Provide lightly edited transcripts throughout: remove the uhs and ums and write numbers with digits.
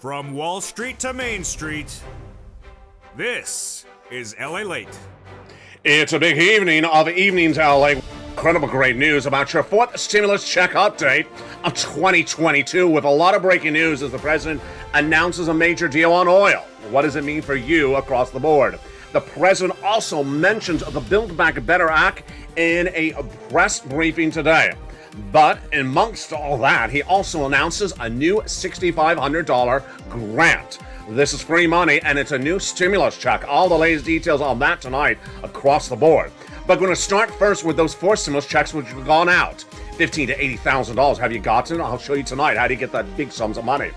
From Wall Street to Main Street, this is LALATE. It's a big evening of Evenings LA. Incredible great news about your fourth stimulus check update of 2022 with a lot of breaking news as the president announces a major deal on oil. What does it mean for you across the board? The president also mentions the Build Back Better Act in a press briefing today. But amongst all that, he also announces a new $6,500 grant. This is free money, and it's a new stimulus check. All the latest details on that tonight across the board. But we're going to start first with those four stimulus checks which have gone out. $15,000 to $80,000. Have you gotten it? I'll show you tonight how to get that big sums of money.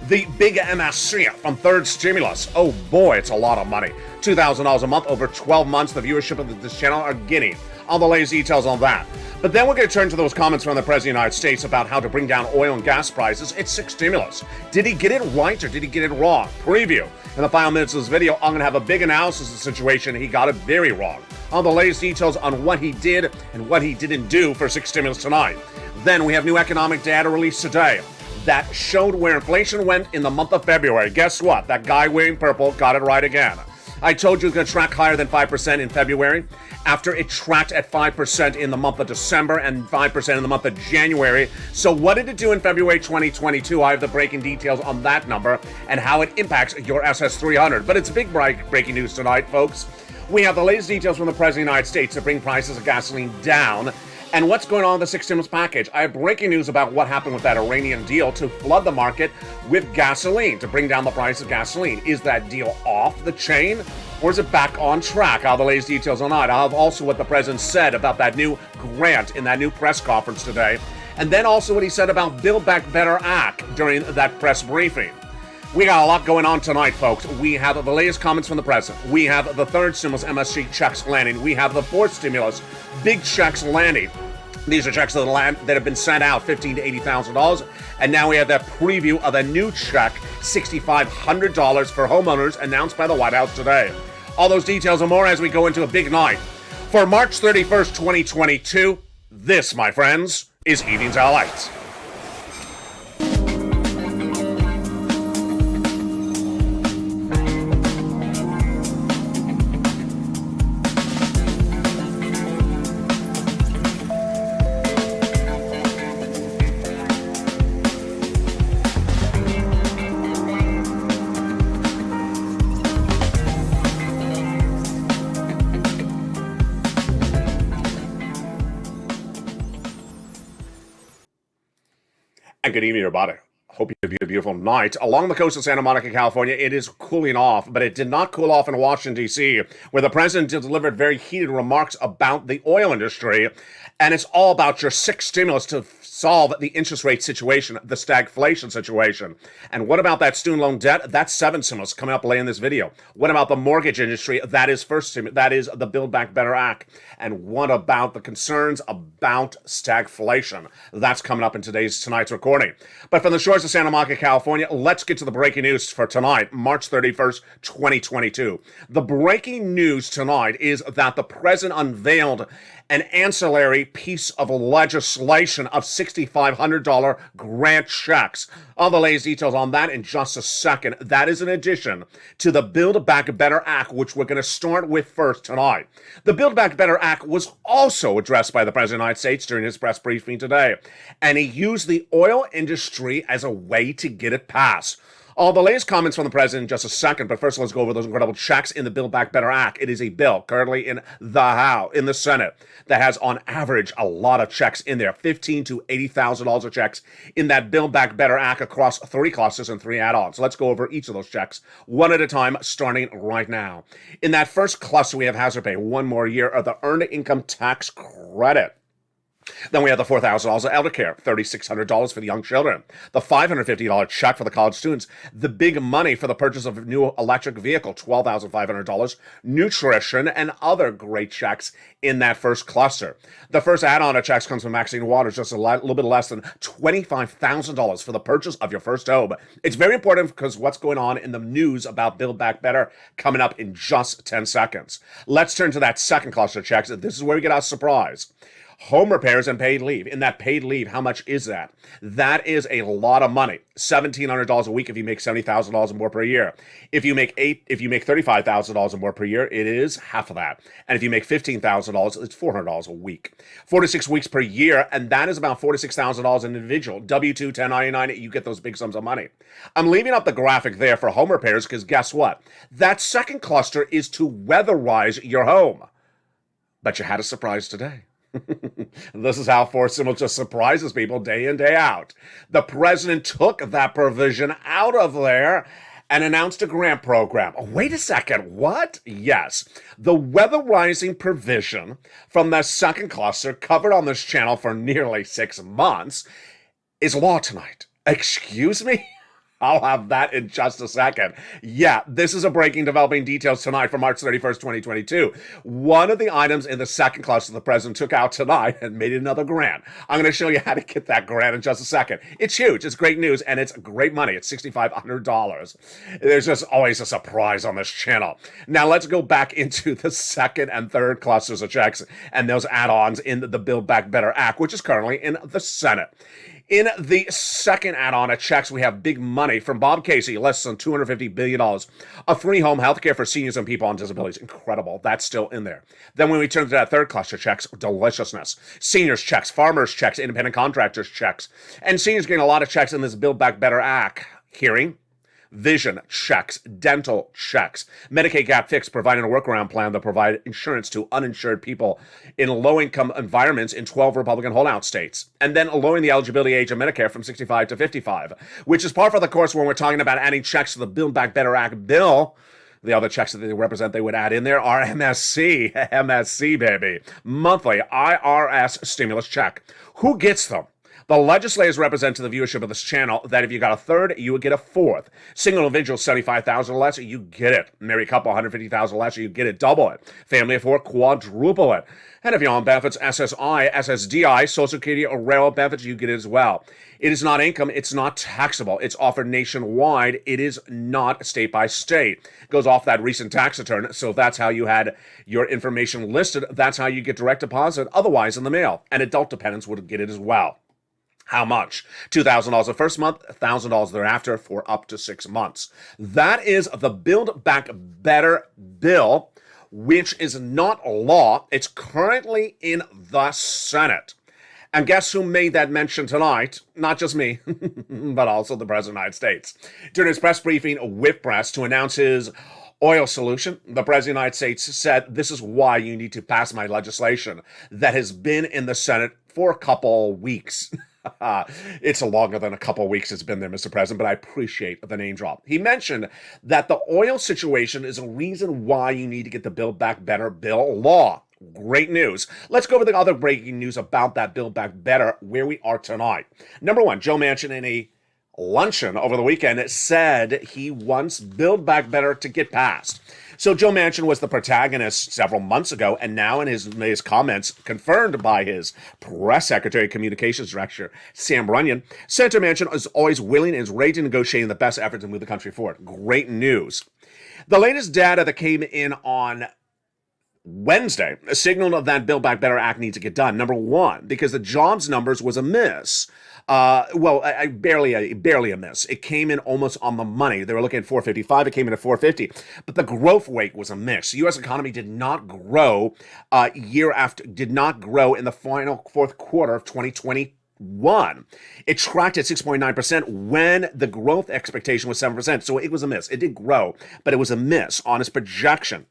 The big MSC from third stimulus. Oh boy, it's a lot of money. $2,000 a month over 12 months. The viewership of this channel are giddy. All the latest details on that. But then we're going to turn to those comments from the President of the United States about how to bring down oil and gas prices. It's six stimulus. Did he get it right or did he get it wrong? Preview. In the final minutes of this video, I'm going to have a big analysis of the situation. He got it very wrong. All the latest details on what he did and what he didn't do for six stimulus tonight. Then we have new economic data released today that showed where inflation went in the month of February. Guess what? That guy wearing purple got it right again. I told you it was going to track higher than 5% in February, after it tracked at 5% in the month of December and 5% in the month of January. So what did it do in February 2022? I have the breaking details on that number and how it impacts your SS300. But it's big breaking news tonight, folks. We have the latest details from the President of the United States to bring prices of gasoline down. And what's going on with the six stimulus package? I have breaking news about what happened with that Iranian deal to flood the market with gasoline, to bring down the price of gasoline. Is that deal off the chain, or is it back on track? I'll have the latest details on that. I'll have also what the president said about that new grant in that new press conference today. And then also what he said about Build Back Better Act during that press briefing. We got a lot going on tonight, folks. We have the latest comments from the president. We have the third stimulus MSC checks landing. We have the fourth stimulus big checks landing. These are checks that have been sent out, $15,000 to $80,000. And now we have that preview of a new check, $6,500 for homeowners, announced by the White House today. All those details and more as we go into a big night. For March 31st, 2022, this, my friends, is Evenings LALATE. And good evening, everybody. Hope you have a beautiful night. Along the coast of Santa Monica, California, it is cooling off, but it did not cool off in Washington, D.C., where the president delivered very heated remarks about the oil industry. And it's all about your six stimulus to solve the interest rate situation, the stagflation situation. And what about that student loan debt? That's seven stimulus coming up later in this video. What about the mortgage industry? That is first stimulus. That is the Build Back Better Act. And what about the concerns about stagflation? That's coming up in tonight's recording. But from the shores of Santa Monica, California, let's get to the breaking news for tonight, March 31st, 2022. The breaking news tonight is that the president unveiled an ancillary piece of legislation of $6,500 grant checks. All the latest details on that in just a second. That is in addition to the Build Back Better Act, which we're going to start with first tonight. The Build Back Better Act was also addressed by the President of the United States during his press briefing today, and he used the oil industry as a way to get it passed. All the latest comments from the president in just a second, but first let's go over those incredible checks in the Build Back Better Act. It is a bill currently in the Senate, that has on average a lot of checks in there, $15,000 to $80,000 of checks in that Build Back Better Act across three clusters and three add-ons. Let's go over each of those checks one at a time, starting right now. In that first cluster, we have hazard pay, one more year of the Earned Income Tax Credit. Then we have the $4,000 of elder care, $3,600 for the young children, the $550 check for the college students, the big money for the purchase of a new electric vehicle, $12,500, nutrition, and other great checks in that first cluster. The first add-on of checks comes from Maxine Waters, just a little bit less than $25,000 for the purchase of your first home. It's very important because what's going on in the news about Build Back Better coming up in just 10 seconds. Let's turn to that second cluster of checks. This is where we get our surprise. Home repairs and paid leave. In that paid leave, how much is that? That is a lot of money. $1,700 a week if you make $70,000 or more per year. If you make $35,000 or more per year, it is half of that. And if you make $15,000, it's $400 a week. 46 weeks per year, and that is about $46,000 an individual. W-2, 1099, you get those big sums of money. I'm leaving up the graphic there for home repairs because guess what? That second cluster is to weatherize your home. But you had a surprise today. This is how Fourth Symbol just surprises people day in, day out. The president took that provision out of there and announced a grant program. Oh, wait a second, what? Yes, the weatherizing provision from the second cluster covered on this channel for nearly 6 months is law tonight. Excuse me? I'll have that in just a second. Yeah, this is a breaking developing details tonight for March 31st, 2022. One of the items in the second cluster the president took out tonight and made another grant. I'm going to show you how to get that grant in just a second. It's huge. It's great news, and it's great money. It's $6,500. There's just always a surprise on this channel. Now, let's go back into the second and third clusters of checks and those add-ons in the Build Back Better Act, which is currently in the Senate. In the second add-on of checks, we have big money from Bob Casey, less than $250 billion. A free home health care for seniors and people on disabilities. Incredible. That's still in there. Then when we turn to that third cluster, checks, deliciousness. Seniors checks, farmers checks, independent contractors checks. And seniors getting a lot of checks in this Build Back Better Act. Hearing, vision checks, dental checks, Medicaid gap fix, providing a workaround plan that provide insurance to uninsured people in low-income environments in 12 Republican holdout states, and then lowering the eligibility age of Medicare from 65 to 55, which is par for the course when we're talking about adding checks to the Build Back Better Act bill. The other checks that they represent they would add in there are MSC, MSC, baby, monthly IRS stimulus check. Who gets them? The legislators represent to the viewership of this channel that if you got a third, you would get a fourth. Single individual, $75,000 or less, you get it. Married couple, $150,000 or less, you get it, double it. Family of four, quadruple it. And if you're on benefits, SSI, SSDI, Social Security, or railroad benefits, you get it as well. It is not income. It's not taxable. It's offered nationwide. It is not state by state. It goes off that recent tax return. So that's how you had your information listed. That's how you get direct deposit, otherwise in the mail. And adult dependents would get it as well. How much? $2,000 the first month, $1,000 thereafter for up to 6 months. That is the Build Back Better bill, which is not law. It's currently in the Senate. And guess who made that mention tonight? Not just me, but also the President of the United States. During his press briefing with press to announce his oil solution, the President of the United States said, this is why you need to pass my legislation that has been in the Senate for a couple weeks. It's longer than a couple of weeks it's been there, Mr. President, but I appreciate the name drop. He mentioned that the oil situation is a reason why you need to get the Build Back Better bill law. Great news. Let's go over the other breaking news about that Build Back Better, where we are tonight. Number one, Joe Manchin in a luncheon over the weekend said he wants Build Back Better to get passed. So Joe Manchin was the protagonist several months ago, and now in his comments, confirmed by his press secretary, communications director, Sam Runyon, Senator Manchin is always willing and is ready to negotiate in the best effort to move the country forward. Great news. The latest data that came in on Wednesday signaled that Build Back Better Act needs to get done. Number one, because the jobs numbers was a miss. Barely a miss. It came in almost on the money. They were looking at 455. It came in at 450. But the growth rate was a miss. The U.S. economy did not grow did not grow in the final fourth quarter of 2021. It tracked at 6.9% when the growth expectation was 7%. So it was a miss. It did grow, but it was a miss on its projection.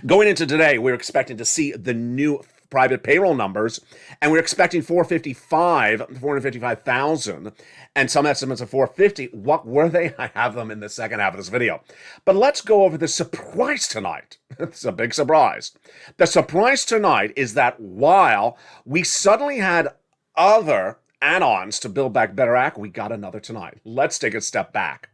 Going into today, we're expecting to see the new private payroll numbers, and we're expecting 455,000, and some estimates of 450. What were they? I have them in the second half of this video. But let's go over the surprise tonight. It's a big surprise. The surprise tonight is that while we suddenly had other add-ons to Build Back Better Act, we got another tonight. Let's take a step back.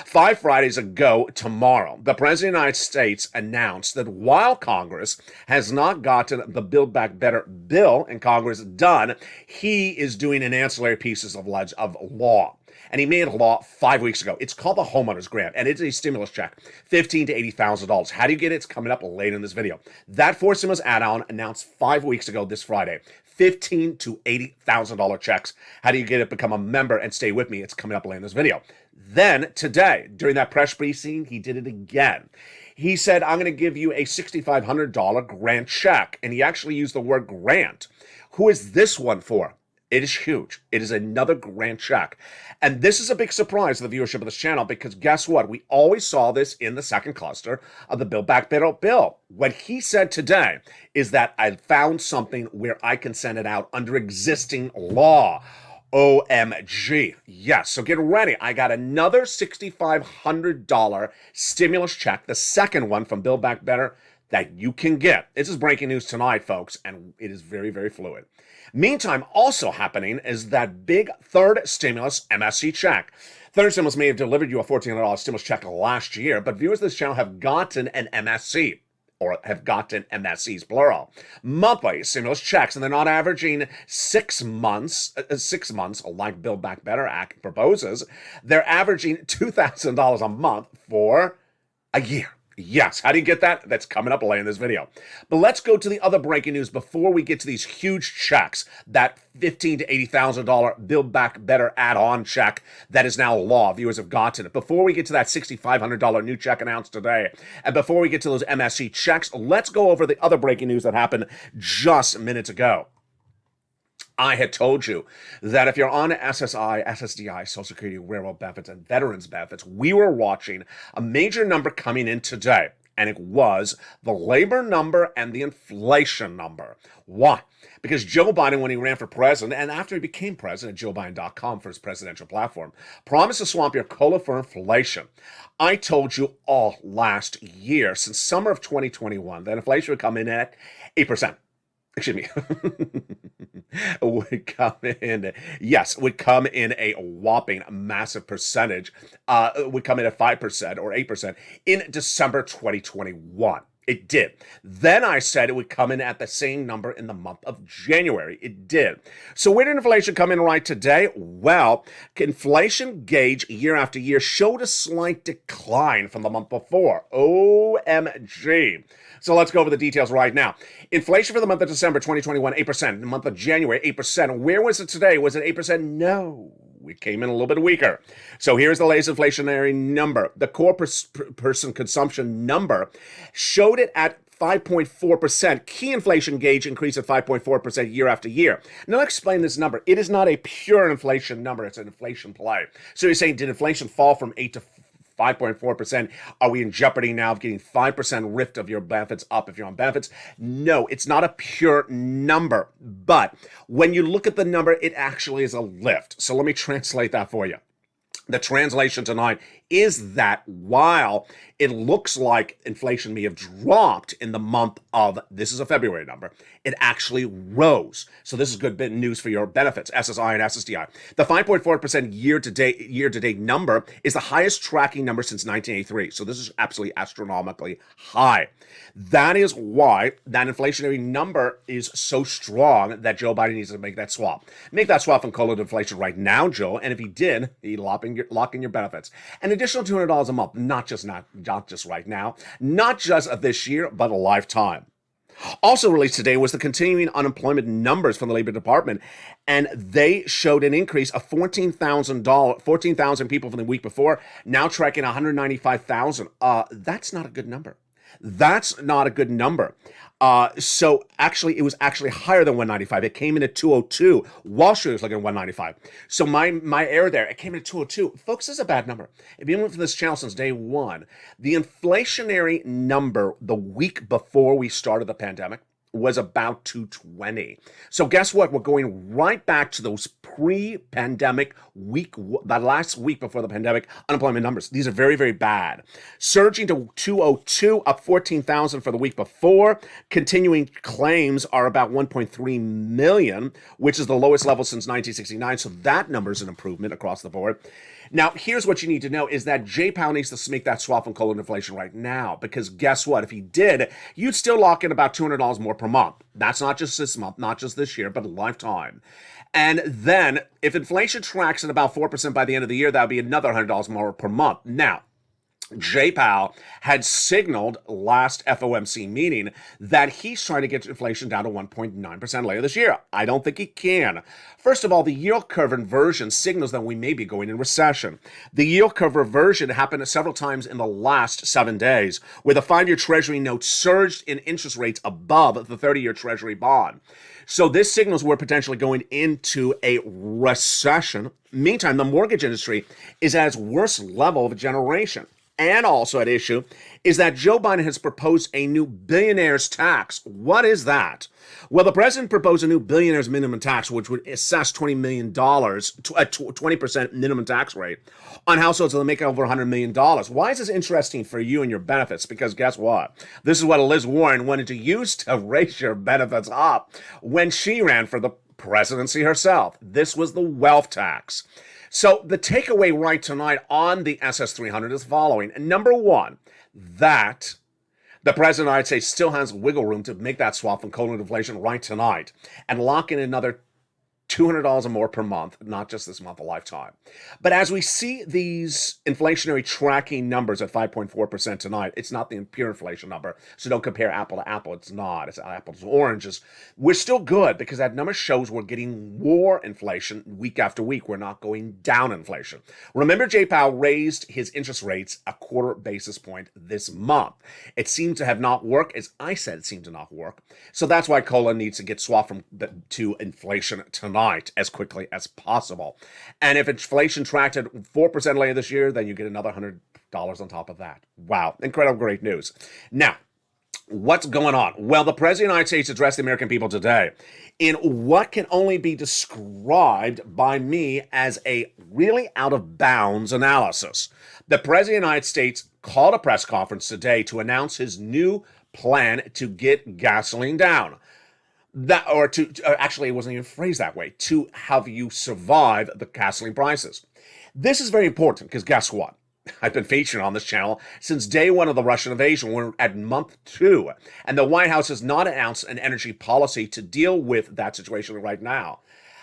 5 Fridays ago tomorrow, the President of the United States announced that while Congress has not gotten the Build Back Better bill in Congress done, he is doing an ancillary pieces of law. And he made a law 5 weeks ago. It's called the Homeowners Grant, and it's a stimulus check, $15,000 to $80,000. How do you get it? It's coming up later in this video. That for stimulus add-on announced 5 weeks ago this Friday. $15,000 to $80,000 checks. How do you get it? Become a member and stay with me. It's coming up later in this video. Then today, during that press briefing, he did it again. He said, I'm going to give you a $6,500 grant check. And he actually used the word grant. Who is this one for? It is huge. It is another grant check. And this is a big surprise to the viewership of this channel because guess what? We always saw this in the second cluster of the Build Back Better bill. What he said today is that I found something where I can send it out under existing law. OMG. Yes, so get ready. I got another $6,500 stimulus check, the second one from Build Back Better that you can get. This is breaking news tonight, folks, and it is very, very fluid. Meantime, also happening is that big third stimulus MSC check. Third stimulus may have delivered you a $1,400 stimulus check last year, but viewers of this channel have gotten an MSC. Or have gotten MSCs, plural, monthly stimulus checks, and they're not averaging 6 months, like Build Back Better Act proposes. They're averaging $2,000 a month for a year. Yes, how do you get that? That's coming up later in this video. But let's go to the other breaking news before we get to these huge checks, that $15,000 to $80,000 Build Back Better add-on check that is now law. Viewers have gotten it. Before we get to that $6,500 new check announced today, and before we get to those MSC checks, let's go over the other breaking news that happened just minutes ago. I had told you that if you're on SSI, SSDI, Social Security, Railroad benefits, and Veterans benefits, we were watching a major number coming in today, and it was the labor number and the inflation number. Why? Because Joe Biden, when he ran for president, and after he became president, JoeBiden.com for his presidential platform, promised to swamp your COLA for inflation. I told you all last year, since summer of 2021, that inflation would come in at 8%. Excuse me. would come in a whopping massive percentage. Would come in at 5% or 8% in December 2021. It did. Then I said it would come in at the same number in the month of January. It did. So where did inflation come in right today? Well, inflation gauge year after year showed a slight decline from the month before. OMG. So let's go over the details right now. Inflation for the month of December 2021, 8%. In the month of January, 8%. Where was it today? Was it 8%? No. It came in a little bit weaker. So here's the latest inflationary number. The core person consumption number showed it at 5.4%. Key inflation gauge increased at 5.4% year after year. Now, I'll explain this number. It is not a pure inflation number. It's an inflation play. So you're saying, did inflation fall from 8 to 5.4%? Are we in jeopardy now of getting 5% rift of your benefits up if you're on benefits? No, it's not a pure number. But when you look at the number, it actually is a lift. So let me translate that for you. The translation tonight is that while it looks like inflation may have dropped in the month of, this is a February number, it actually rose. So this is good bit news for your benefits, SSI and SSDI. The 5.4% year-to-date number is the highest tracking number since 1983. So this is absolutely astronomically high. That is why that inflationary number is so strong that Joe Biden needs to make that swap. Make that swap from COLA to inflation right now, Joe. And if he did, he'd lock in your benefits. An additional $200 a month, not just right now, not just this year, but a lifetime. Also released today was the continuing unemployment numbers from the Labor Department, and they showed an increase of 14,000 people from the week before, now tracking 195,000. That's not a good number. That's not a good number. So actually, it was actually higher than 195. It came in at 202. Wall Street was looking at 195. So my error there, it came in at 202. Folks, this is a bad number. If you've been for this channel since day one, the inflationary number the week before we started the pandemic was about 220. So guess what? We're going right back to those pre-pandemic that last week before the pandemic unemployment numbers. These are very, very bad. Surging to 202, up 14,000 for the week before. Continuing claims are about 1.3 million, which is the lowest level since 1969. So that number is an improvement across the board. Now, here's what you need to know is that Jay Powell needs to make that swap on coal and inflation right now, because guess what? If he did, you'd still lock in about $200 more per month. That's not just this month, not just this year, but a lifetime. And then if inflation tracks at about 4% by the end of the year, that would be another $100 more per month. Now, Jay Powell had signaled last FOMC meeting that he's trying to get inflation down to 1.9% later this year. I don't think he can. First of all, the yield curve inversion signals that we may be going in recession. The yield curve reversion happened several times in the last 7 days, where the 5-year Treasury note surged in interest rates above the 30-year Treasury bond. So this signals we're potentially going into a recession. Meantime, the mortgage industry is at its worst level of a generation. And also at issue is that Joe Biden has proposed a new billionaires tax. What is that? Well, the president proposed a new billionaires minimum tax, which would assess $20 million, a 20% minimum tax rate on households that make over $100 million. Why is this interesting for you and your benefits? Because guess what? This is what Liz Warren wanted to use to raise your benefits up when she ran for the presidency herself. This was the wealth tax. So the takeaway right tonight on the SS300 is following. Number one, that the president of the United States still has wiggle room to make that swap from coal and inflation right tonight and lock in another $200 or more per month, not just this month, a lifetime. But as we see these inflationary tracking numbers at 5.4% tonight, it's not the pure inflation number. So don't compare apple to apple. It's not. It's apples to oranges. We're still good because that number shows we're getting more inflation week after week. We're not going down inflation. Remember, Jay Powell raised his interest rates a quarter basis point this month. It seemed to have not worked. As I said, it seemed to not work. So that's why COLA needs to get swapped to inflation tonight as quickly as possible. And if inflation tracked at 4% later this year, then you get another $100 on top of that. Wow, incredible, great news. Now, what's going on? Well, the President of the United States addressed the American people today in what can only be described by me as a really out of bounds analysis. The President of the United States called a press conference today to announce his new plan to get gasoline down. Actually, it wasn't even phrased that way, to have you survive the gasoline prices. This is very important because guess what? I've been featuring on this channel since day one of the Russian invasion. We're at month 2, and the White House has not announced an energy policy to deal with that situation right now.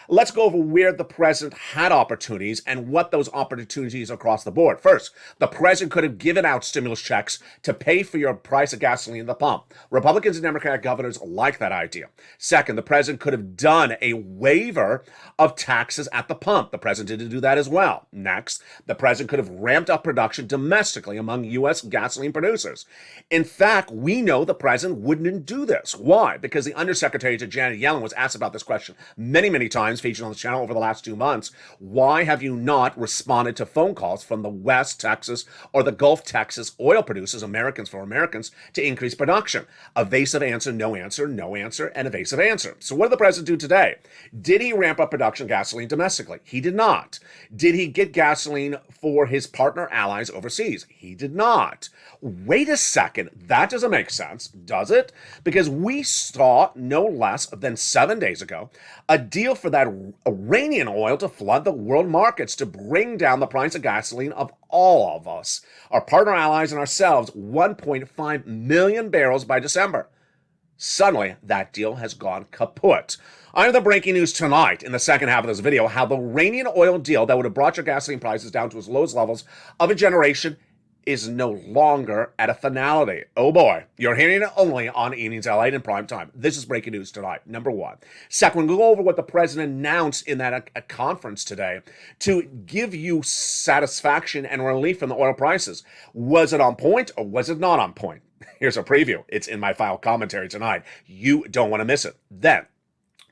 Let's go over where the president had opportunities and what those opportunities across the board. First, the president could have given out stimulus checks to pay for your price of gasoline at the pump. Republicans and Democratic governors like that idea. Second, the president could have done a waiver of taxes at the pump. The president didn't do that as well. Next, the president could have ramped up production domestically among U.S. gasoline producers. In fact, we know the president wouldn't do this. Why? Because the Undersecretary to Janet Yellen was asked about this question many, many times, featured on the channel over the last 2 months. Why have you not responded to phone calls from the West Texas or the Gulf Texas oil producers, Americans for Americans, to increase production? Evasive answer, no answer, no answer, and evasive answer. So what did the president do today? Did he ramp up production of gasoline domestically? He did not. Did he get gasoline for his partner allies overseas? He did not. Wait a second. That doesn't make sense, does it? Because we saw no less than 7 days ago a deal for that Iranian oil to flood the world markets to bring down the price of gasoline of all of us, our partner allies and ourselves, 1.5 million barrels by December. Suddenly, that deal has gone kaput. I have the breaking news tonight in the second half of this video, how the Iranian oil deal that would have brought your gasoline prices down to its lowest levels of a generation is no longer at a finality. Oh boy, you're hearing it only on Evenings LALATE in prime time. This is breaking news tonight, number one. Second, we'll go over what the president announced in that conference today to give you satisfaction and relief from the oil prices. Was it on point or was it not on point? Here's a preview. It's in my final commentary tonight. You don't want to miss it. Then,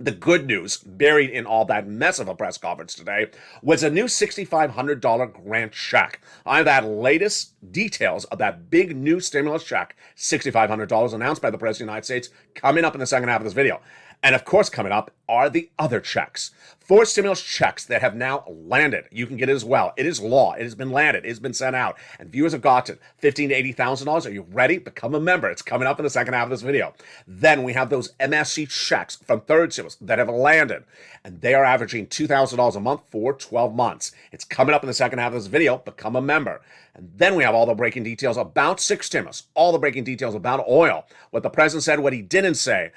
The good news, buried in all that mess of a press conference today, was a new $6,500 grant check. I have that latest details of that big new stimulus check, $6,500 announced by the President of the United States, coming up in the second half of this video. And of course, coming up are the other checks. 4 stimulus checks that have now landed. You can get it as well. It is law. It has been landed. It has been sent out. And viewers have gotten $15,000 to $80,000. Are you ready? Become a member. It's coming up in the second half of this video. Then we have those MSC checks from third stimulus that have landed. And they are averaging $2,000 a month for 12 months. It's coming up in the second half of this video. Become a member. And then we have all the breaking details about 6 stimulus. All the breaking details about oil. What the president said, what he didn't say.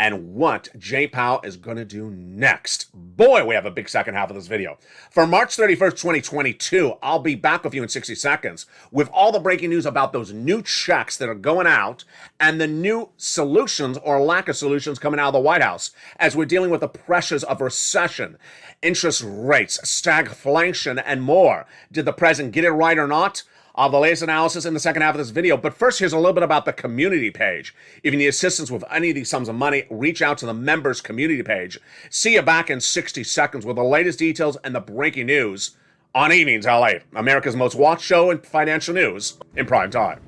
And what Jay Powell is going to do next. Boy, we have a big second half of this video. For March 31st, 2022, I'll be back with you in 60 seconds with all the breaking news about those new checks that are going out and the new solutions or lack of solutions coming out of the White House as we're dealing with the pressures of recession, interest rates, stagflation, and more. Did the president get it right or not? I'll have the latest analysis in the second half of this video. But first, here's a little bit about the community page. If you need assistance with any of these sums of money, reach out to the members community page. See you back in 60 seconds with the latest details and the breaking news on Evenings LA, America's most watched show in financial news in prime time.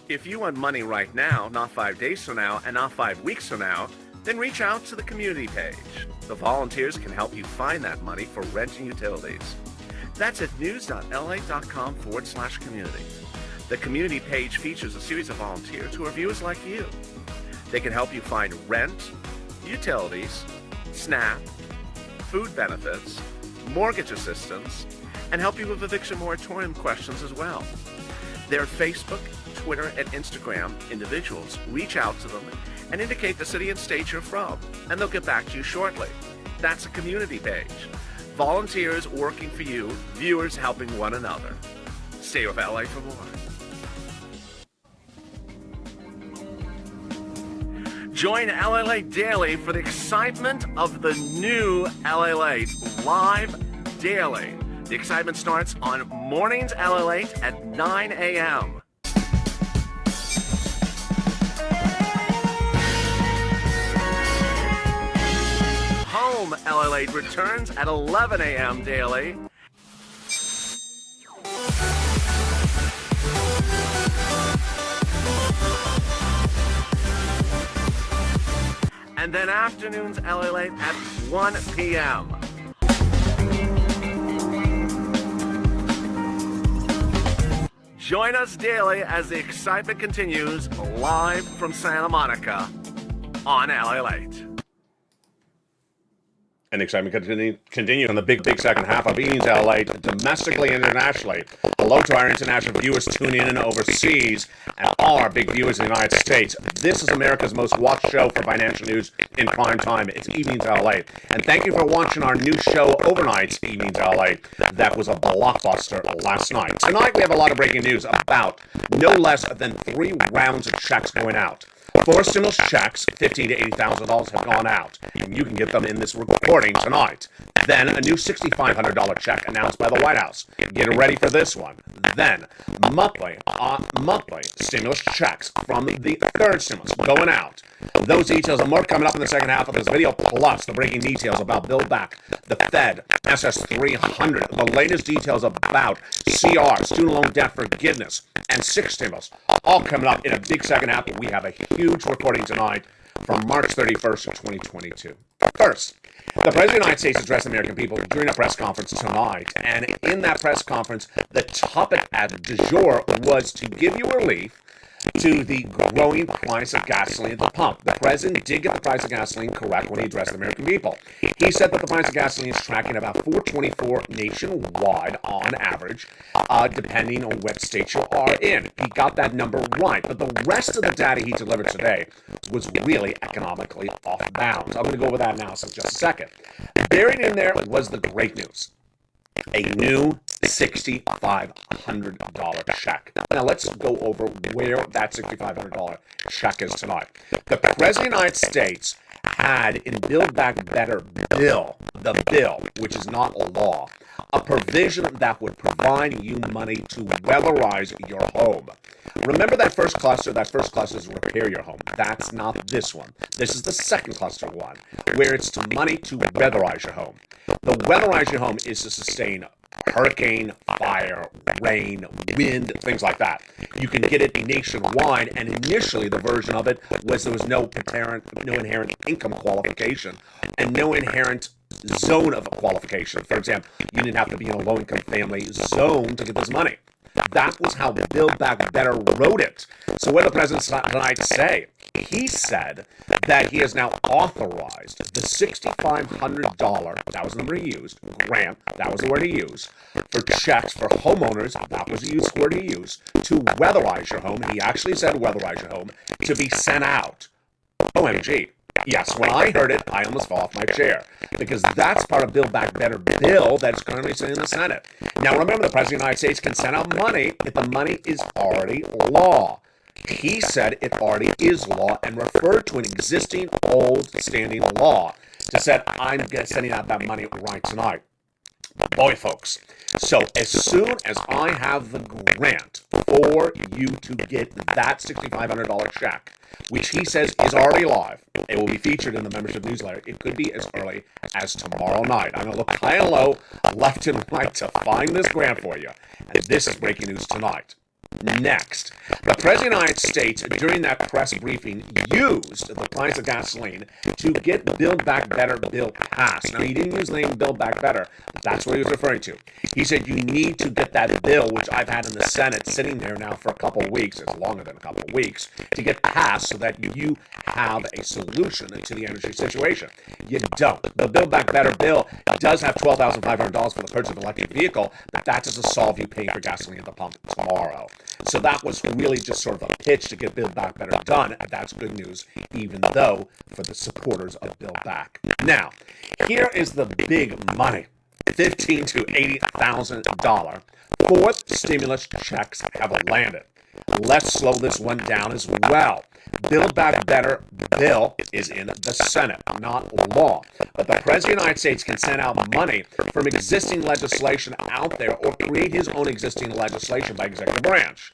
If you want money right now, not 5 days from now, and not 5 weeks from now, then reach out to the community page. The volunteers can help you find that money for rent and utilities. That's at news.la.com/community. The community page features a series of volunteers who are viewers like you. They can help you find rent, utilities, SNAP, food benefits, mortgage assistance, and help you with eviction moratorium questions as well. Their Facebook, Twitter, and Instagram individuals reach out to them and indicate the city and state you're from, and they'll get back to you shortly. That's a community page. Volunteers working for you, viewers helping one another. Stay with LA for more. Join LALATE Daily for the excitement of the new LALATE live daily. The excitement starts on mornings LALATE at 9 a.m. Home LALATE returns at 11 a.m. daily. And then afternoons LALATE at 1 p.m. Join us daily as the excitement continues live from Santa Monica on LALATE. And the excitement continues on the big second half of Evenings LA, domestically and internationally. Hello to our international viewers tuning in overseas and all our big viewers in the United States. This is America's most watched show for financial news in prime time. It's Evenings LA. And thank you for watching our new show, Overnight Evenings LA. That was a blockbuster last night. Tonight we have a lot of breaking news about no less than 3 rounds of checks going out. 4 stimulus checks, $15,000 to $80,000 have gone out, and you can get them in this recording tonight. Then a new $6,500 check announced by the White House. Get ready for this one. Then monthly stimulus checks from the third stimulus going out. Those details and more coming up in the second half of this video, plus the breaking details about Build Back, the Fed, SS300, the latest details about CR, student loan debt forgiveness, and 6 stimulus, all coming up in a big second half. We have a huge recording tonight from March 31st, 2022. First, the President of the United States addressed the American people during a press conference tonight, and in that press conference, the topic du jour was to give you relief to the growing price of gasoline at the pump. The president did get the price of gasoline correct when he addressed the American people. He said that the price of gasoline is tracking about $4.24 nationwide on average, depending on what state you are in. He got that number right, but the rest of the data he delivered today was really economically off bounds. I'm going to go over that analysis in just a second. Buried in there was the great news. A new $6,500 check. Now let's go over where that $6,500 check is tonight. The President of the United States had in Build Back Better bill, the bill, which is not a law, a provision that would provide you money to weatherize your home. Remember that first cluster? That first cluster is repair your home. That's not this one. This is the second cluster one, where it's to money to weatherize your home. The weatherize your home is to sustain hurricane, fire, rain, wind, things like that. You can get it nationwide, and initially the version of it was there was no inherent income qualification and no inherent zone of qualification. For example, you didn't have to be in a low-income family zone to get this money. That was how Build Back Better wrote it. So what did the president tonight say? He said that he has now authorized the $6,500, that was the number he used, grant, that was the word he used, for checks for homeowners, that was the word he used, to weatherize your home. He actually said weatherize your home, to be sent out. OMG. Yes, when I heard it, I almost fell off my chair, because that's part of Build Back Better bill that's currently sitting in the Senate. Now, remember, the President of the United States can send out money if the money is already law. He said it already is law and referred to an existing old standing law to say, I'm sending out that money right tonight. Boy, folks, so as soon as I have the grant for you to get that $6,500 check, which he says is already live, it will be featured in the membership newsletter. It could be as early as tomorrow night. I'm going to look high and low, left and right to find this grant for you. And this is breaking news tonight. Next, the President of the United States, during that press briefing, used the price of gasoline to get Build Back Better bill passed. Now, he didn't use the name Build Back Better, but that's what he was referring to. He said, you need to get that bill, which I've had in the Senate sitting there now for a couple of weeks, it's longer than a couple of weeks, to get passed so that you have a solution to the energy situation. You don't. The Build Back Better bill does have $12,500 for the purchase of an electric vehicle, but that doesn't solve you paying for gasoline at the pump tomorrow. So that was really just sort of a pitch to get Build Back Better done. That's good news, even though for the supporters of Build Back. Now, here is the big money. $15,000 to $80,000 fourth stimulus checks have landed. Let's slow this one down as well. Build Back Better bill is in the Senate, not law. But the President of the United States can send out money from existing legislation out there or create his own existing legislation by executive branch.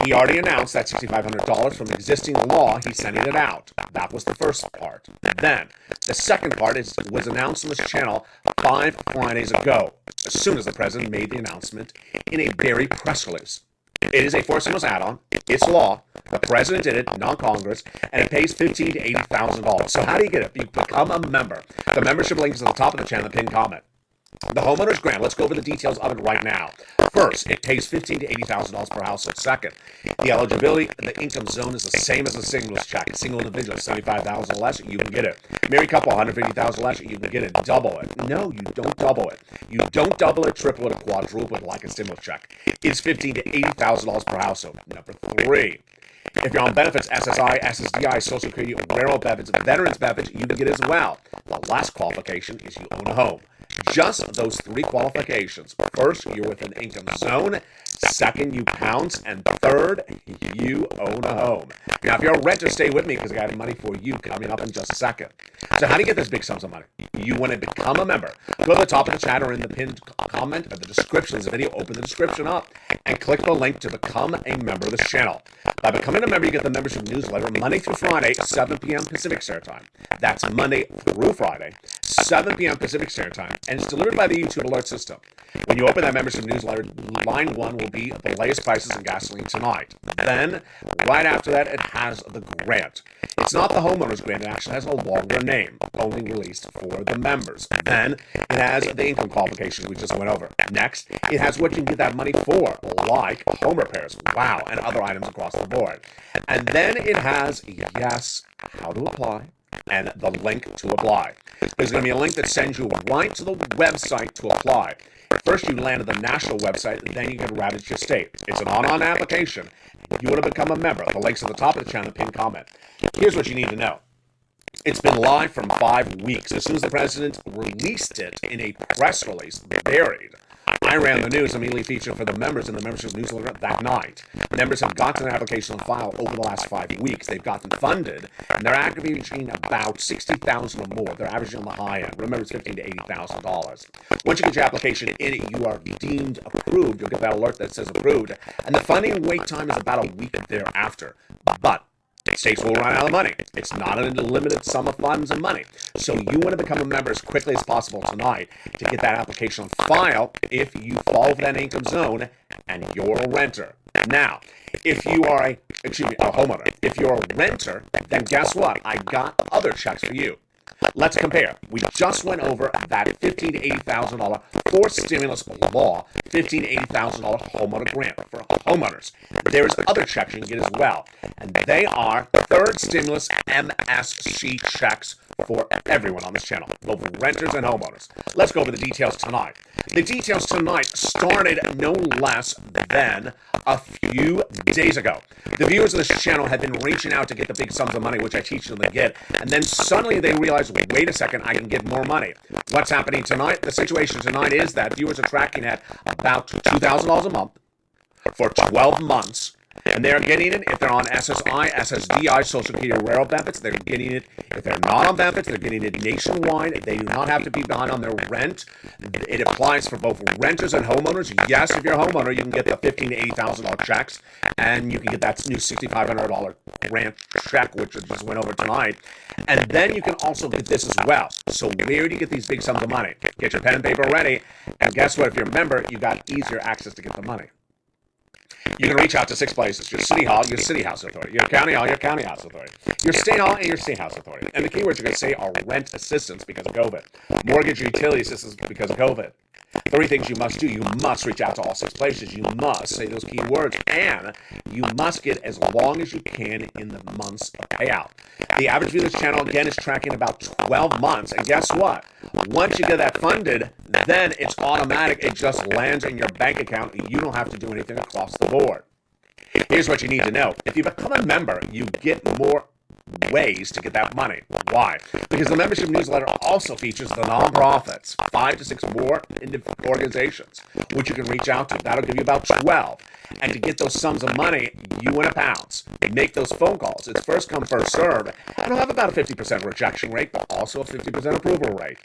He already announced that $6,500 from existing law, he's sending it out. That was the first part. Then, the second part was announced on this channel 5 Fridays ago, as soon as the President made the announcement in a very press release. It is a fourth stimulus add-on. It's law. The president did it, not Congress, and it pays $15,000 to $80,000. So how do you get it? You become a member. The membership link is at the top of the channel, the pinned comment. The homeowner's grant, let's go over the details of it right now. First, it pays $15,000 to $80,000 per household. Second, the eligibility, the income zone is the same as a stimulus check. Single individual, $75,000 or less, you can get it. Married couple, $150,000 less, you can get it. Double it. No, you don't double it. You don't double it, triple it, or quadruple it like a stimulus check. It's $15,000 to $80,000 per household. Number 3. If you're on benefits, SSI, SSDI, Social Security, railroad benefits, veterans benefits, you can get as well. The last qualification is you own a home. Just those 3 qualifications. First, you're within income zone. Second, you pounce. And third, you own a home. Now, if you're a renter, stay with me because I got money for you coming up in just a second. So how do you get this big sums of money? You want to become a member. Go to the top of the chat or in the pinned comment or the description of the video. Open the description up and click the link to become a member of this channel. By becoming a member, you get the membership newsletter Monday through Friday, 7 p.m. Pacific Standard Time. That's Monday through Friday, 7 p.m. Pacific Standard Time. And it's delivered by the YouTube alert system. When you open that membership newsletter, line 1 will be the latest prices in gasoline tonight. Then, right after that, it has the grant. It's not the homeowner's grant. It actually has a longer name, only released for the members. Then, it has the income qualifications we just went over. Next, it has what you can get that money for, like home repairs, wow, and other items across the board. And then it has, yes, how to apply, and the link to apply. There's going to be a link that sends you right to the website to apply. First, you land at the national website, then you get routed to your state. It's an online application. You want to become a member. The link's at the top of the channel, pinned comment. Here's what you need to know. It's been live for 5 weeks. As soon as the president released it in a press release, buried, I ran the news immediately featured for the members in the membership newsletter that night. Members have gotten their application on file over the last 5 weeks. They've gotten funded, and they're averaging about $60,000 or more. They're averaging on the high end. Remember, it's $15,000 to $80,000. Once you get your application in, you are deemed approved. You'll get that alert that says approved, and the funding wait time is about a week thereafter. But states will run out of money. It's not an unlimited sum of funds and money. So you want to become a member as quickly as possible tonight to get that application on file if you fall within that income zone and you're a renter. Now, if you are a homeowner, if you're a renter, then guess what? I got other checks for you. Let's compare. We just went over that $15,000 to $80,000 forced stimulus law, $15,000 to $80,000 homeowner grant for homeowners. There's other checks you can get as well, and they are third stimulus MSC checks for everyone on this channel, both renters and homeowners. Let's go over the details tonight. The details tonight started no less than a few days ago. The viewers of this channel had been reaching out to get the big sums of money, which I teach them to get, and then suddenly they realized, wait a second, I can get more money. What's happening tonight? The situation tonight is that viewers are tracking at about $2,000 a month for 12 months. And they're getting it if they're on SSI, SSDI, Social Security Railroad benefits. They're getting it if they're not on benefits. They're getting it nationwide. They do not have to be behind on their rent. It applies for both renters and homeowners. Yes, if you're a homeowner, you can get the $15,000 to $80,000 checks, and you can get that new $6,500 grant check, which we just went over tonight. And then you can also get this as well. So where do you get these big sums of money? Get your pen and paper ready. And guess what? If you're a member, you got easier access to get the money. You can reach out to 6 places: your city hall, your city house authority; your county hall, your county house authority; your state hall, and your state house authority. And the keywords you're going to say are rent assistance because of COVID, mortgage utility assistance because of COVID. 3 things you must do. You must reach out to all 6 places. You must say those key words, and you must get as long as you can in the months of payout. The average view of this channel, again, is tracking about 12 months. And guess what? Once you get that funded, then it's automatic. It just lands in your bank account. You don't have to do anything across the board. Here's what you need to know. If you become a member, you get more ways to get that money. Why? Because the membership newsletter also features the nonprofits, 5 to 6 more organizations, which you can reach out to. That'll give you about 12. And to get those sums of money, you win a pounce. Make those phone calls. It's first come, first serve. And it'll have about a 50% rejection rate, but also a 50% approval rate.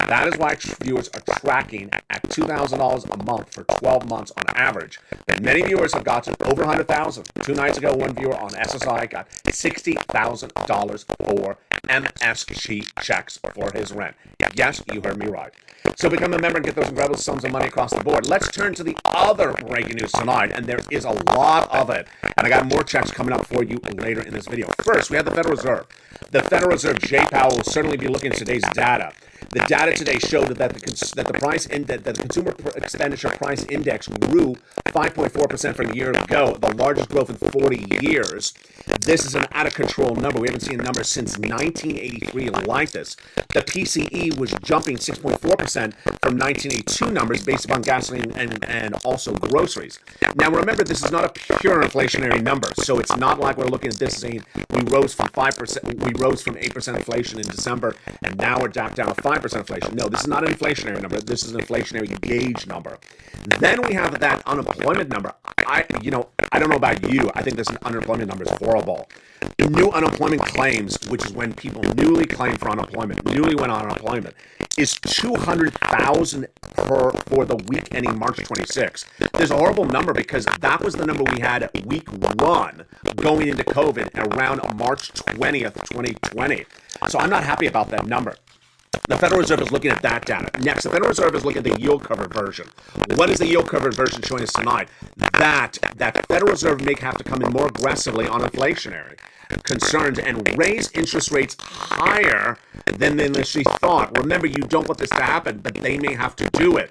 That is why viewers are tracking at $2,000 a month for 12 months on average. And many viewers have gotten over $100,000. 2 nights ago, one viewer on SSI got $60,000 for MSC checks for his rent. Yes, you heard me right. So become a member and get those incredible sums of money across the board. Let's turn to the other breaking news tonight, and there is a lot of it. And I got more checks coming up for you later in this video. First, we have the Federal Reserve. The Federal Reserve, Jay Powell, will certainly be looking at today's data. The data today showed that the consumer expenditure price index grew 5.4% from a year ago, the largest growth in 40 years. This is an out-of-control number. We haven't seen a number since 1983 like this. The PCE was jumping 6.4% from 1982 numbers based upon gasoline and also groceries. Now, remember, this is not a pure inflationary number, so it's not like we're looking at this saying we rose from 8% inflation in December, and now we're down to 5% inflation. No, this is not an inflationary number. This is an inflationary gauge number. Then we have that unemployment number. I don't know about you. I think this unemployment number is horrible. New unemployment claims, which is when people newly claim for unemployment, newly went on unemployment, is 200,000 for the week ending March 26. There's a horrible number because that was the number we had at week 1 going into COVID around March 20th, 2020. So I'm not happy about that number. The Federal Reserve is looking at that data. Next, the Federal Reserve is looking at the yield curve version. What is the yield curve version showing us tonight? That Federal Reserve may have to come in more aggressively on inflationary concerns and raise interest rates higher than initially thought. Remember, you don't want this to happen, but they may have to do it.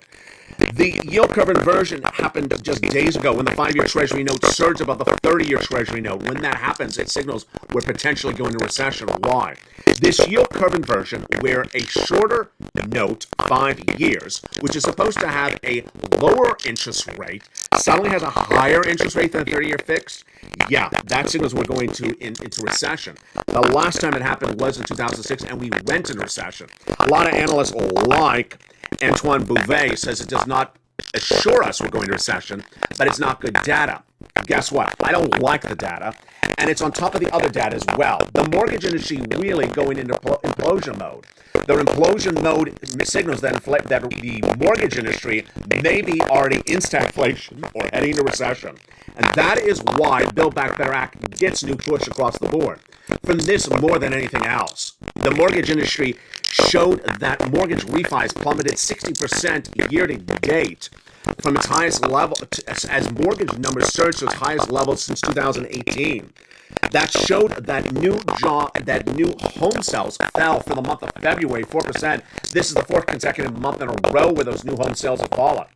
The yield curve inversion happened just days ago when the 5-year Treasury note surged above the 30-year Treasury note. When that happens, it signals we're potentially going into recession. Why? This yield curve inversion, where a shorter note, 5 years, which is supposed to have a lower interest rate, suddenly has a higher interest rate than a 30-year fixed, yeah, that signals we're going into recession. The last time it happened was in 2006, and we went into recession. A lot of analysts like Antoine Bouvet says it does not assure us we're going to recession, but it's not good data. Guess what? I don't like the data, and it's on top of the other data as well. The mortgage industry really going into implosion mode. Their implosion mode signals that the mortgage industry may be already in stagflation or heading into recession. And that is why Build Back Better Act gets new push across the board. From this more than anything else, the mortgage industry showed that mortgage refis plummeted 60% year to date from its highest level as mortgage numbers surged to its highest level since 2018. That showed that new home sales fell for the month of February 4%. This is the fourth consecutive month in a row where those new home sales have fallen.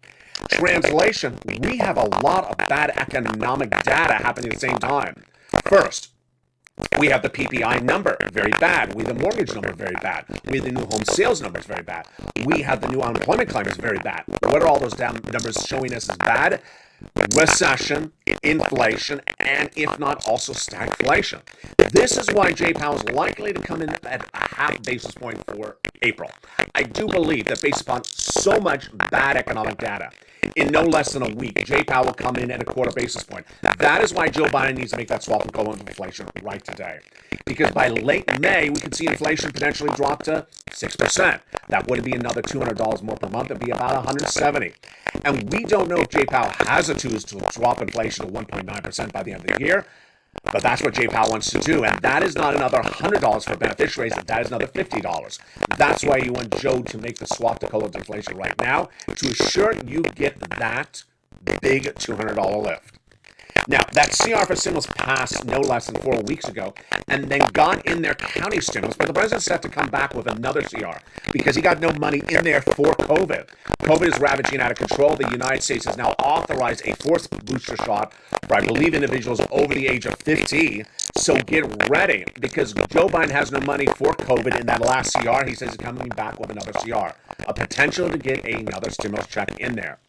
Translation, we have a lot of bad economic data happening at the same time. First, we have the PPI number, very bad. We have the mortgage number, very bad. We have the new home sales numbers, very bad. We have the new unemployment claims, very bad. What are all those numbers showing us as bad? Recession, inflation, and if not, also stagflation. This is why Jay Powell is likely to come in at a half basis point for April. I do believe that based upon so much bad economic data, in no less than a week, Jay Powell will come in at a quarter basis point. That is why Joe Biden needs to make that swap and go into inflation right today. Because by late May, we could see inflation potentially drop to 6%. That would be another $200 more per month. It'd be about $170. And we don't know if Jay Powell has the tools to drop inflation to 1.9% by the end of the year. But that's what Jay Powell wants to do, and that is not another $100 for beneficiaries, that is another $50. That's why you want Joe to make the swap to color deflation right now to assure you get that big $200 lift. Now, that CR for stimulus passed no less than 4 weeks ago and then got in their county stimulus, but the president's set to come back with another CR because he got no money in there for COVID. COVID is ravaging out of control. The United States has now authorized a fourth booster shot for, I believe, individuals over the age of 50. So get ready because Joe Biden has no money for COVID in that last CR. He says he's coming back with another CR, a potential to get another stimulus check in there.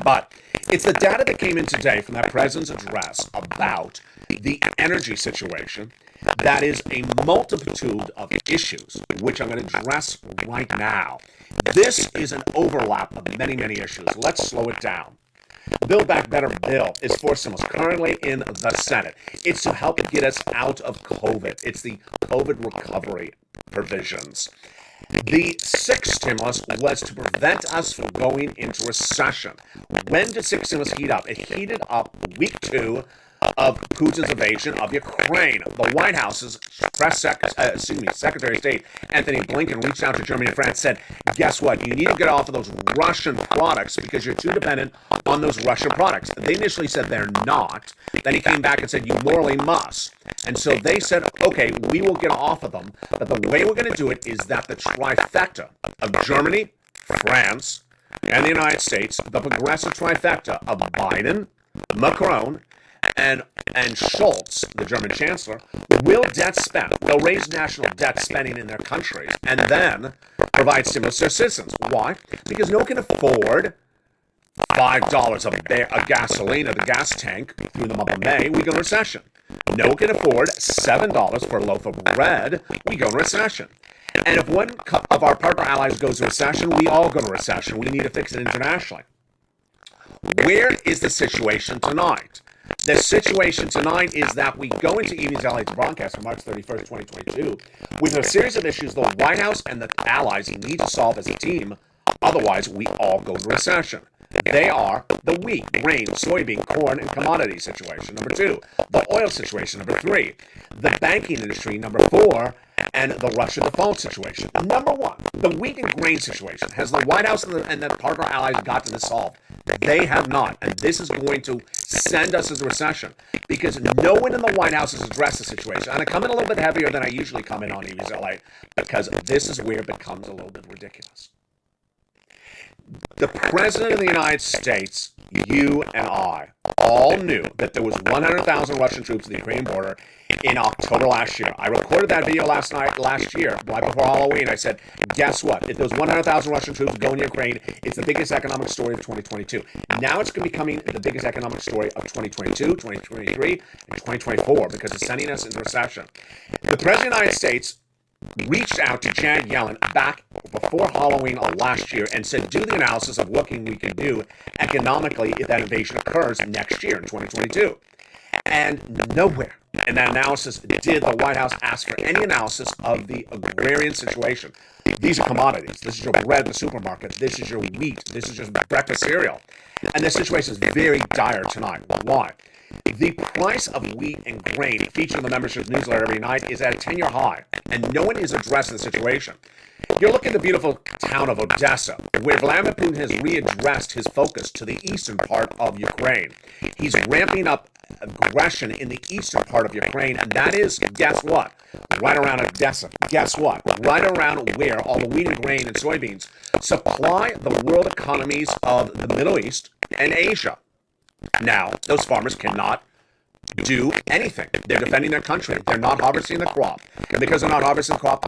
But it's the data that came in today from that president's address about the energy situation that is a multitude of issues, which I'm going to address right now. This is an overlap of many, many issues. Let's slow it down. Build Back Better bill is for stimulus currently in the Senate. It's to help get us out of COVID. It's the COVID recovery provisions. The sixth stimulus was to prevent us from going into recession. When did sixth stimulus heat up? It heated up week 2 of Putin's invasion of Ukraine. The White House's Secretary of State Anthony Blinken reached out to Germany and France, said, guess what? You need to get off of those Russian products because you're too dependent on those Russian products. They initially said they're not. Then he came back and said, you morally must. And so they said, okay, we will get off of them. But the way we're going to do it is that the trifecta of Germany, France, and the United States, the progressive trifecta of Biden, Macron, and Schultz, the German chancellor, will debt spend. They'll raise national debt spending in their countries and then provide stimulus to their citizens. Why? Because no one can afford $5 of gasoline at the gas tank through the month of May. We go in recession. No one can afford $7 for a loaf of bread. We go in recession. And if one of our partner allies goes to recession, we all go to recession. We need to fix it internationally. Where is the situation tonight? The situation tonight is that we go into Evening's LATE broadcast on March 31st, 2022, with a series of issues the White House and the allies need to solve as a team. Otherwise, we all go to recession. They are the wheat, grain, soybean, corn, and commodity situation, number 2. The oil situation, number 3. The banking industry, number 4. And the Russia default situation. Number 1, the wheat and grain situation. Has the White House and the partner allies gotten this solved? They have not. And this is going to send us into recession because no one in the White House has addressed the situation. And I come in a little bit heavier than I usually come in on Evenings LA because this is where it becomes a little bit ridiculous. The President of the United States, you and I, all knew that there was 100,000 Russian troops at the Ukrainian border in October last year. I recorded that video last year, right before Halloween. I said, guess what? If those 100,000 Russian troops go into Ukraine, it's the biggest economic story of 2022. Now it's becoming the biggest economic story of 2022, 2023, and 2024 because it's sending us into recession. The President of the United States reached out to Janet Yellen back before Halloween of last year and said, do the analysis of what we can do economically if that invasion occurs next year in 2022. And nowhere in that analysis did the White House ask for any analysis of the agrarian situation. These are commodities. This is your bread in the supermarket. This is your wheat. This is just breakfast cereal. And the situation is very dire tonight. Why? The price of wheat and grain featured in the membership newsletter every night is at a 10-year high, and no one is addressing the situation. You're looking at the beautiful town of Odessa, where Vladimir Putin has readdressed his focus to the eastern part of Ukraine. He's ramping up aggression in the eastern part of Ukraine, and that is, guess what? Right around Odessa. Guess what? Right around where all the wheat and grain and soybeans supply the world economies of the Middle East and Asia. Now, those farmers cannot do anything. They're defending their country. They're not harvesting the crop. And because they're not harvesting the crop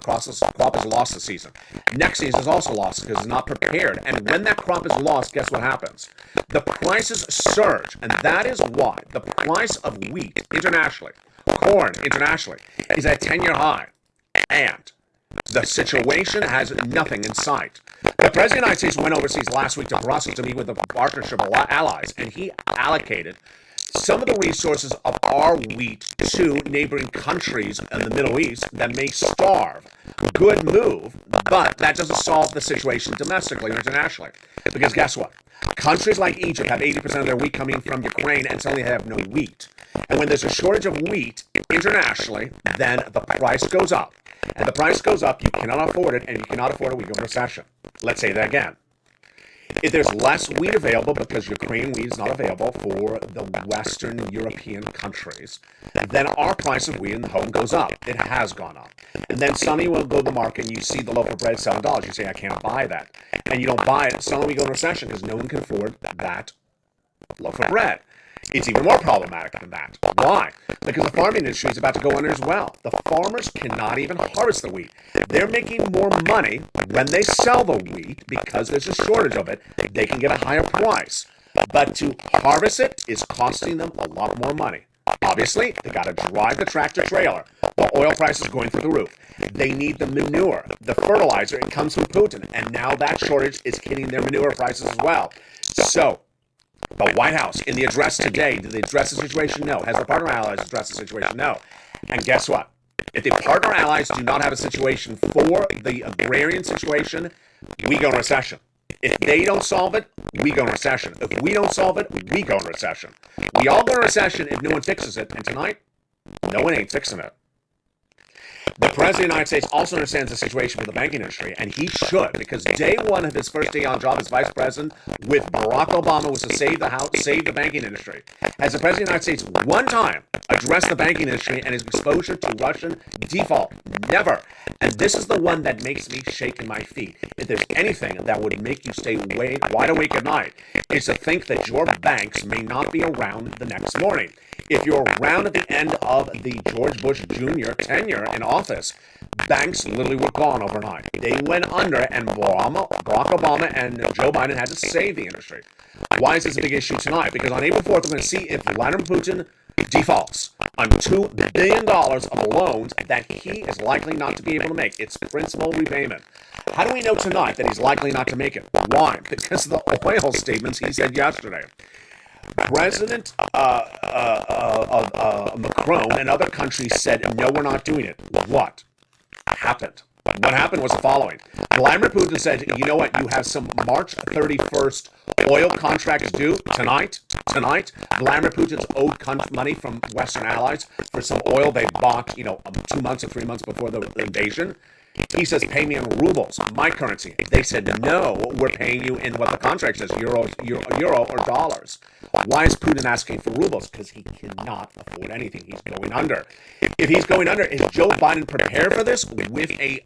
is lost this season. Next season is also lost because it's not prepared. And when that crop is lost, guess what happens? The prices surge. And that is why the price of wheat internationally, corn internationally, is at a 10-year high. And the situation has nothing in sight. The President of the United States went overseas last week to Brussels to meet with the partnership of allies, and he allocated some of the resources of our wheat to neighboring countries in the Middle East that may starve. Good move, but that doesn't solve the situation domestically or internationally. Because guess what? Countries like Egypt have 80% of their wheat coming from Ukraine and suddenly have no wheat. And when there's a shortage of wheat internationally, then the price goes up. And the price goes up, you cannot afford it, and you cannot afford it, we go into recession. Let's say that again. If there's less wheat available because Ukrainian wheat is not available for the Western European countries, then our price of wheat in the home goes up. It has gone up. And then suddenly we'll go to the market and you see the loaf of bread $7. You say, I can't buy that. And you don't buy it. Suddenly we go into recession because no one can afford that loaf of bread. It's even more problematic than that. Why? Because the farming industry is about to go under as well. The farmers cannot even harvest the wheat. They're making more money when they sell the wheat because there's a shortage of it. They can get a higher price. But to harvest it is costing them a lot more money. Obviously, they got to drive the tractor trailer. The oil price is going through the roof. They need the manure, the fertilizer. It comes from Putin. And now that shortage is hitting their manure prices as well. So, the White House, in the address today, did they address the situation? No. Has the partner allies addressed the situation? No. And guess what? If the partner allies do not have a situation for the agrarian situation, we go in recession. If they don't solve it, we go in recession. If we don't solve it, we go in recession. We all go in recession if no one fixes it. And tonight, no one ain't fixing it. The President of the United States also understands the situation for the banking industry, and he should, because day one of his first day on job as vice president with Barack Obama was to save the house, save the banking industry. Has the President of the United States one time addressed the banking industry and his exposure to Russian default? Never. And this is the one that makes me shake in my feet. If there's anything that would make you stay wide awake at night, it's to think that your banks may not be around the next morning. If you're around at the end of the George Bush Jr. tenure in office, banks literally were gone overnight. They went under, and Barack Obama and Joe Biden had to save the industry. Why is this a big issue tonight? Because on April 4th, we're going to see if Vladimir Putin defaults on $2 billion of loans that he is likely not to be able to make. It's principal repayment. How do we know tonight that he's likely not to make it? Why? Because of the oil statements he said yesterday. President Macron and other countries said, no, we're not doing it. What happened? What happened was the following. Vladimir Putin said, you know what, you have some March 31st oil contracts due tonight. Vladimir Putin's owed money from Western allies for some oil they bought, 2 months or 3 months before the invasion. He says, pay me in rubles, my currency. They said, no, we're paying you in what the contract says, euro or dollars. Why is Putin asking for rubles? Because he cannot afford anything. He's going under. If he's going under, is Joe Biden prepared for this with a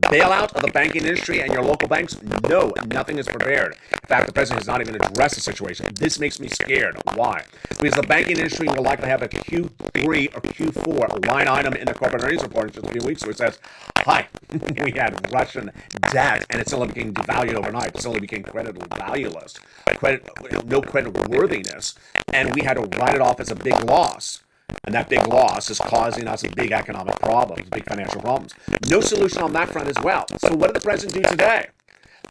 bailout of the banking industry and your local banks? No, nothing is prepared. In fact, the president has not even addressed the situation. This makes me scared. Why? Because the banking industry will likely have a Q3 or Q4 line item in the corporate earnings report in just a few weeks where it says, hi, we had Russian debt and it suddenly became devalued overnight. It suddenly became credit valueless, no credit worthiness, and we had to write it off as a big loss. And that big loss is causing us big economic problems, big financial problems. No solution on that front as well. So what did the president do today?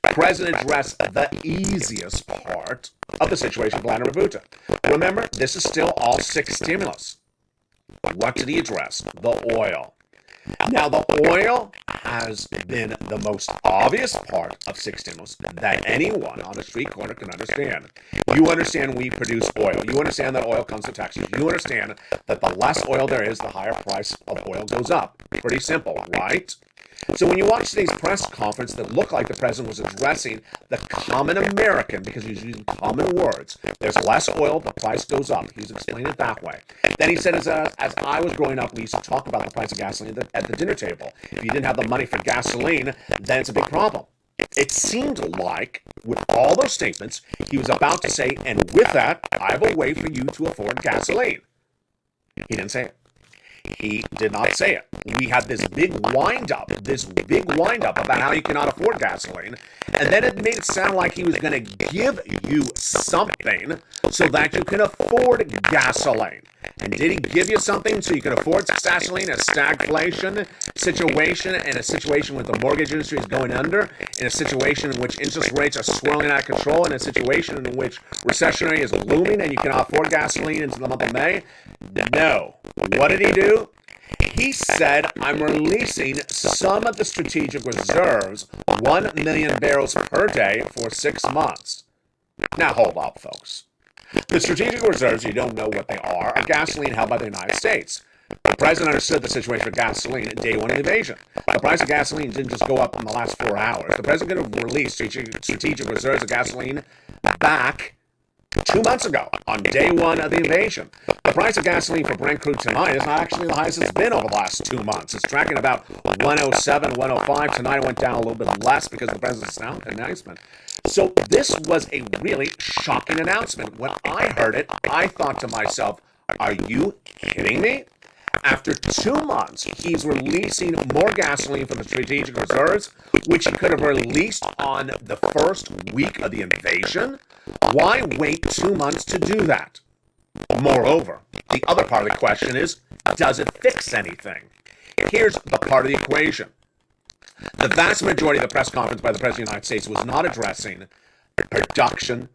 The president addressed the easiest part of the situation with Vladimir Putin. Remember, this is still all sick stimulus. What did he address? The oil. Now, the oil has been the most obvious part of sick stimulus that anyone on a street corner can understand. You understand we produce oil. You understand that oil comes with taxes. You understand that the less oil there is, the higher price of oil goes up. Pretty simple, right? So when you watch today's press conference that looked like the president was addressing the common American, because he's using common words, there's less oil, the price goes up. He's explaining it that way. Then he said, as I was growing up, we used to talk about the price of gasoline at the dinner table. If you didn't have the money for gasoline, then it's a big problem. It seemed like, with all those statements, he was about to say, and with that, I have a way for you to afford gasoline. He didn't say it. He did not say it. We had this big wind-up about how you cannot afford gasoline, and then it made it sound like he was going to give you something so that you can afford gasoline. And did he give you something so you can afford gasoline? A stagflation situation, and a situation where the mortgage industry is going under, in a situation in which interest rates are swirling out of control, in a situation in which recessionary is looming and you cannot afford gasoline into the month of May? No. What did he do? He said, I'm releasing some of the strategic reserves, 1 million barrels per day for 6 months. Now hold up, folks. The strategic reserves, you don't know what they are gasoline held by the United States. The president understood the situation for gasoline at day one of the invasion. The price of gasoline didn't just go up in the last 4 hours. The president could have released strategic reserves of gasoline back 2 months ago, on day one of the invasion. The price of gasoline for Brent crude tonight is not actually the highest it's been over the last 2 months. It's tracking about 107, 105. Tonight it went down a little bit less because of the president's announcement. So this was a really shocking announcement. When I heard it, I thought to myself, are you kidding me? After 2 months, he's releasing more gasoline from the strategic reserves, which he could have released on the first week of the invasion. Why wait 2 months to do that? Moreover, the other part of the question is, does it fix anything? Here's the part of the equation. The vast majority of the press conference by the President of the United States was not addressing production,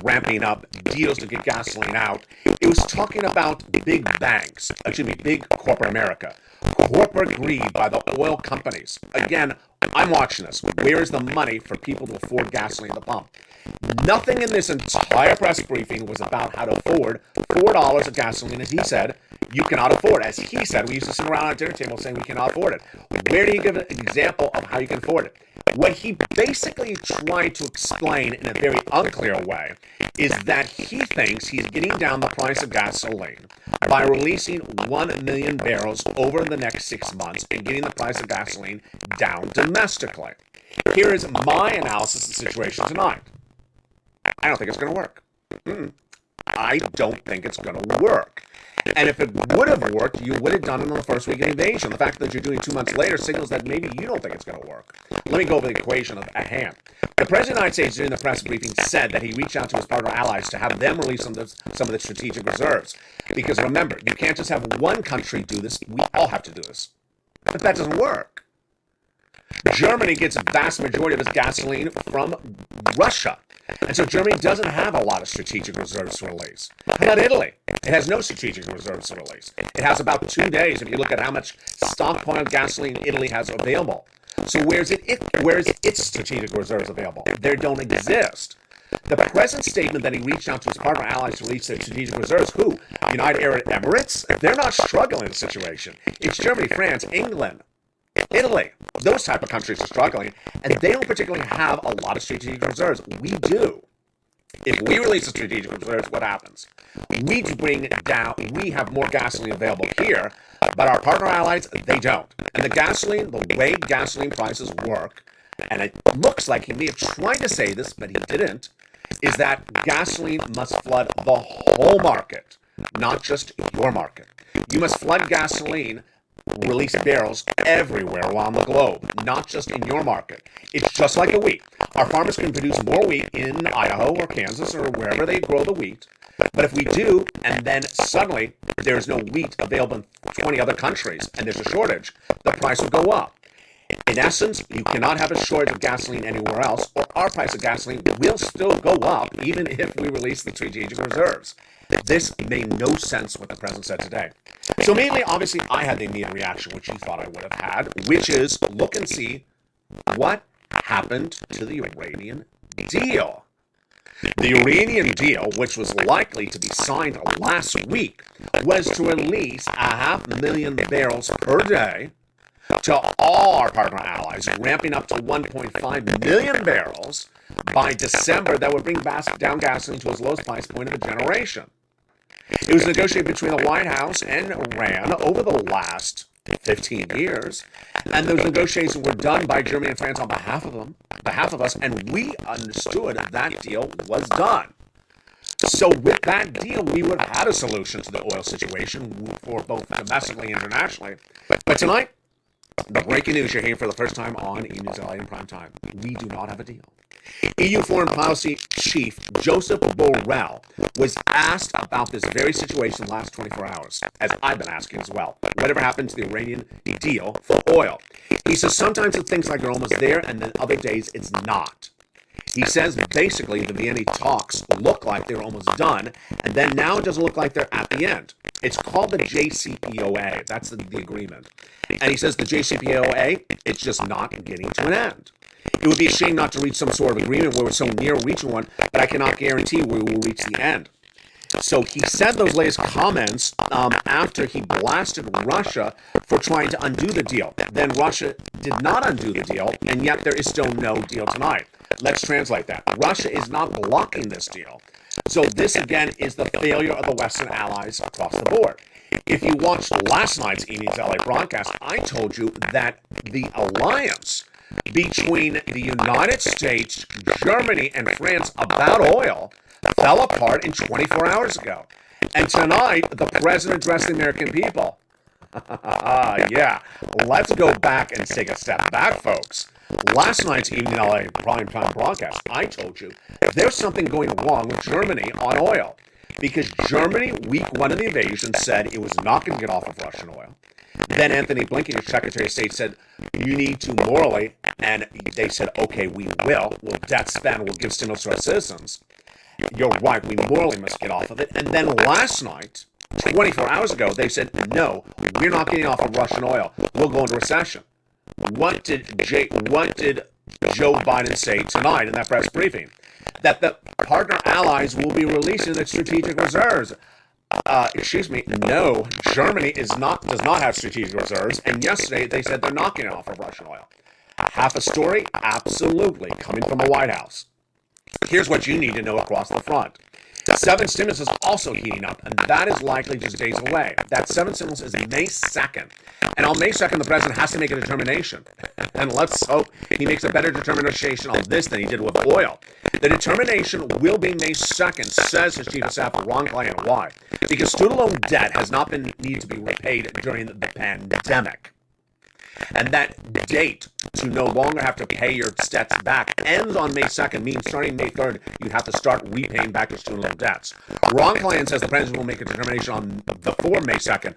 ramping up, deals to get gasoline out. It was talking about big banks, big corporate America, corporate greed by the oil companies. Again, I'm watching this. Where is the money for people to afford gasoline at the pump? Nothing in this entire press briefing was about how to afford $4 of gasoline, as he said, you cannot afford. As he said, we used to sit around at a dinner table saying we cannot afford it. Where do you give an example of how you can afford it? What he basically tried to explain in a very unclear way is that he thinks he's getting down the price of gasoline by releasing 1 million barrels over the next 6 months and getting the price of gasoline down domestically. Here is my analysis of the situation tonight. I don't think it's going to work. I don't think it's going to work. And if it would have worked, you would have done it on the first week of the invasion. The fact that you're doing 2 months later signals that maybe you don't think it's going to work. Let me go over the equation at hand. The President of the United States during the press briefing said that he reached out to his partner allies to have them release some of the strategic reserves. Because remember, you can't just have one country do this. We all have to do this. But that doesn't work. Germany gets a vast majority of its gasoline from Russia. And so Germany doesn't have a lot of strategic reserves to release. How about Italy? It has no strategic reserves to release. It has about 2 days if you look at how much stockpiled gasoline Italy has available. So where is its strategic reserves available? They don't exist. The president's statement that he reached out to his partner allies to release their strategic reserves, who? United Arab Emirates? They're not struggling in the situation. It's Germany, France, England, Italy. Those type of countries are struggling, and they don't particularly have a lot of strategic reserves. We do. If we release the strategic reserves, what happens? We have more gasoline available here, but our partner allies, they don't. And the way gasoline prices work, and it looks like he may have tried to say this, but he didn't, is that gasoline must flood the whole market, not just your market. You must flood gasoline, release barrels everywhere around the globe, not just in your market. It's just like the wheat. Our farmers can produce more wheat in Idaho or Kansas or wherever they grow the wheat But if we do, and then suddenly there's no wheat available in 20 other countries and there's a shortage, the price will go up. In essence, you cannot have a shortage of gasoline anywhere else, or our price of gasoline will still go up even if we release the strategic reserves. This made no sense what the president said today. So mainly, obviously, I had the immediate reaction, which you thought I would have had, which is look and see what happened to the Iranian deal. The Iranian deal, which was likely to be signed last week, was to release 500,000 barrels per day to all our partner allies, ramping up to 1.5 million barrels by December. That would bring down gasoline to its lowest price point of a generation. It was negotiated between the White House and Iran over the last 15 years, and those negotiations were done by Germany and France on behalf of us, and we understood that deal was done. So with that deal, we would have had a solution to the oil situation for both domestically and internationally. But tonight, the breaking news you're hearing for the first time on E! News LA in prime time. We do not have a deal. EU Foreign Policy Chief Joseph Borrell was asked about this very situation the last 24 hours, as I've been asking as well. Whatever happened to the Iranian deal for oil? He says sometimes it thinks like they're almost there, and then other days it's not. He says basically the Vienna talks look like they're almost done, and then now it doesn't look like they're at the end. It's called the JCPOA. That's the agreement. And he says the JCPOA, it's just not getting to an end. It would be a shame not to reach some sort of agreement where we're so near reaching one, but I cannot guarantee we will reach the end. So he said those latest comments after he blasted Russia for trying to undo the deal. Then Russia did not undo the deal, and yet there is still no deal tonight. Let's translate that. Russia is not blocking this deal. So this, again, is the failure of the Western allies across the board. If you watched last night's E! News LA broadcast, I told you that the alliance between the United States, Germany, and France about oil fell apart in 24 hours ago. And tonight, the president addressed the American people. Yeah, let's go back and take a step back, folks. Last night's Evening LA primetime broadcast, I told you there's something going wrong with Germany on oil. Because Germany, week one of the invasion, said it was not going to get off of Russian oil. Then Anthony Blinken, your Secretary of State, said, you need to morally, and they said, okay, we will. We'll debt spend, we'll give stimulus to our citizens. You're right, we morally must get off of it. And then last night, 24 hours ago, they said, no, we're not getting off of Russian oil. We'll go into recession. What did Joe Biden say tonight in that press briefing? That the partner allies will be releasing their strategic reserves. No, Germany does not have strategic reserves, and yesterday they said they're not getting off of Russian oil. Half a story? Absolutely, coming from the White House. Here's what you need to know across the front. 7 stimulus is also heating up, and that is likely just days away. That 7 stimulus is May 2nd. And on May 2nd, the president has to make a determination. And let's hope he makes a better determination on this than he did with oil. The determination will be May 2nd, says his chief of staff, Ron Klain. Why? Because student loan debt has not been needed to be repaid during the pandemic. And that date to no longer have to pay your debts back ends on May 2nd, means starting May 3rd, you have to start repaying back your student loan debts. Ron Klain says the president will make a determination on before May 2nd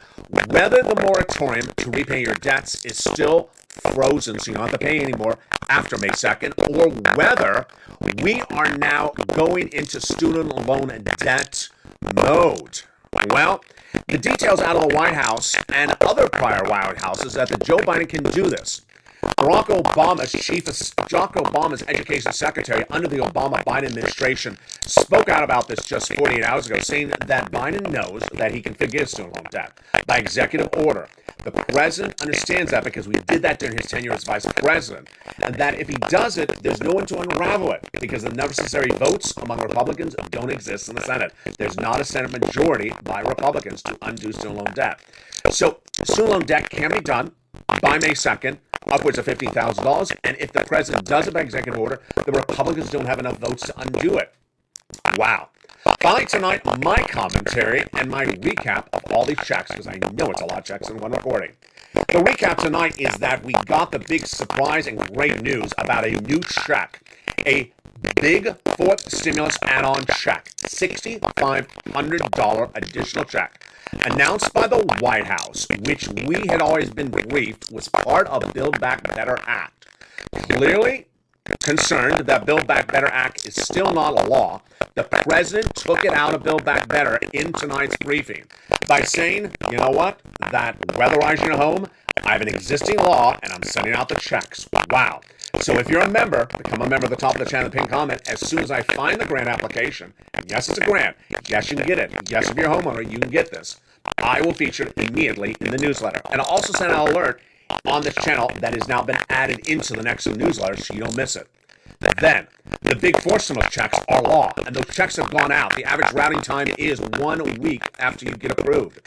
whether the moratorium to repay your debts is still frozen, so you don't have to pay anymore after May 2nd, or whether we are now going into student loan debt mode. Well, the details out of the White House and other prior White Houses that Joe Biden can do this. Barack Obama's education secretary under the Obama-Biden administration spoke out about this just 48 hours ago, saying that Biden knows that he can forgive student loan debt by executive order. The president understands that because we did that during his tenure as vice president, and that if he does it, there's no one to unravel it because the necessary votes among Republicans don't exist in the Senate. There's not a Senate majority by Republicans to undo student loan debt. So student loan debt can be done by May 2nd, upwards of $15,000, and if the president does it by executive order, the Republicans don't have enough votes to undo it. Wow. Finally tonight, my commentary and my recap of all these checks, because I know it's a lot of checks in one recording. The recap tonight is that we got the big surprise and great news about a new check, a Big fourth stimulus add-on check, $6,500 additional check, announced by the White House, which we had always been briefed was part of Build Back Better Act. Clearly concerned that Build Back Better Act is still not a law, the president took it out of Build Back Better in tonight's briefing by saying, you know what, that weatherizing your home, I have an existing law and I'm sending out the checks. Wow. So if you're a member, become a member at the top of the channel, pin comment. As soon as I find the grant application, and yes, it's a grant. Yes, you can get it. Yes, if you're a homeowner, you can get this. I will feature it immediately in the newsletter. And I'll also send out an alert on this channel that has now been added into the next newsletter so you don't miss it. Then, the big four stimulus checks are law, and those checks have gone out. The average routing time is 1 week after you get approved.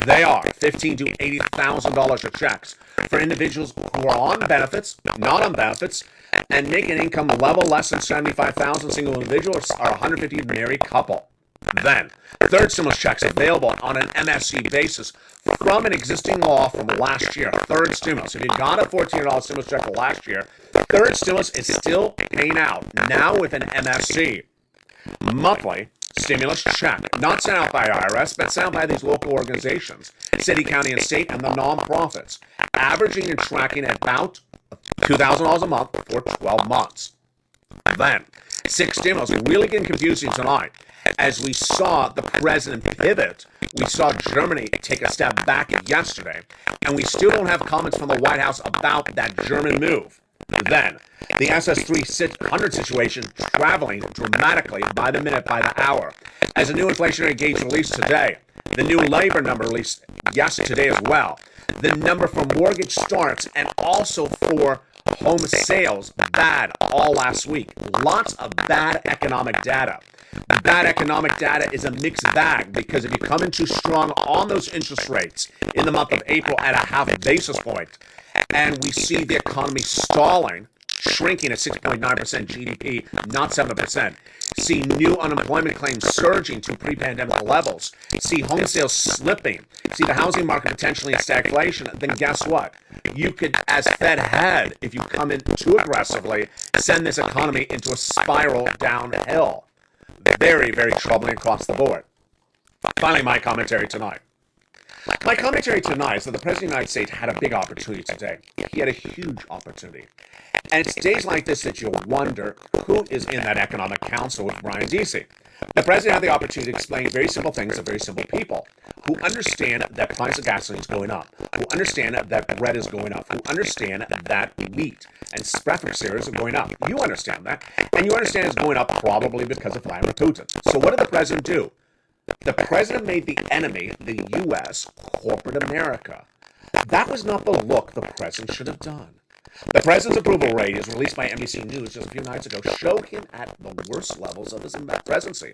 They are $15,000 to $80,000 of checks for individuals who are on benefits, not on benefits, and make an income level less than $75,000. Single individuals are 150 married couple. Then, third stimulus checks available on an MSC basis from an existing law from last year. Third stimulus. If you got a $1,400 stimulus check last year, third stimulus is still paying out now with an MSC. Monthly stimulus check, not sent out by IRS, but sent out by these local organizations, city, county, and state, and the nonprofits, averaging and tracking at about $2,000 a month for 12 months. Then, six stimulus, really getting confusing tonight. As we saw the president pivot, we saw Germany take a step back yesterday, and we still don't have comments from the White House about that German move. Then, the SS-300 situation traveling dramatically by the minute, by the hour. As a new inflationary gauge released today, the new labor number released yesterday as well, the number for mortgage starts and also for home sales, bad all last week. Lots of bad economic data. The bad economic data is a mixed bag because if you come in too strong on those interest rates in the month of April at a half basis point, and we see the economy stalling, shrinking at 6.9% GDP, not 7%, see new unemployment claims surging to pre-pandemic levels, see home sales slipping, see the housing market potentially in stagflation, then guess what? You could, as Fed head, if you come in too aggressively, send this economy into a spiral downhill. Very, very troubling across the board. Finally, my commentary tonight. My commentary tonight is that the President of the United States had a big opportunity today. He had a huge opportunity. And it's days like this that you'll wonder who is in that economic council with Brian Deasy. The President had the opportunity to explain very simple things to very simple people who understand that price of gasoline is going up, who understand that bread is going up, who understand that wheat and spread cereals are going up. You understand that. And you understand it's going up probably because of Vladimir Putin. So what did the President do? The President made the enemy, the U.S., corporate America. That was not the look the President should have done. The President's approval rate, as released by NBC News just a few nights ago, showed him at the worst levels of his presidency.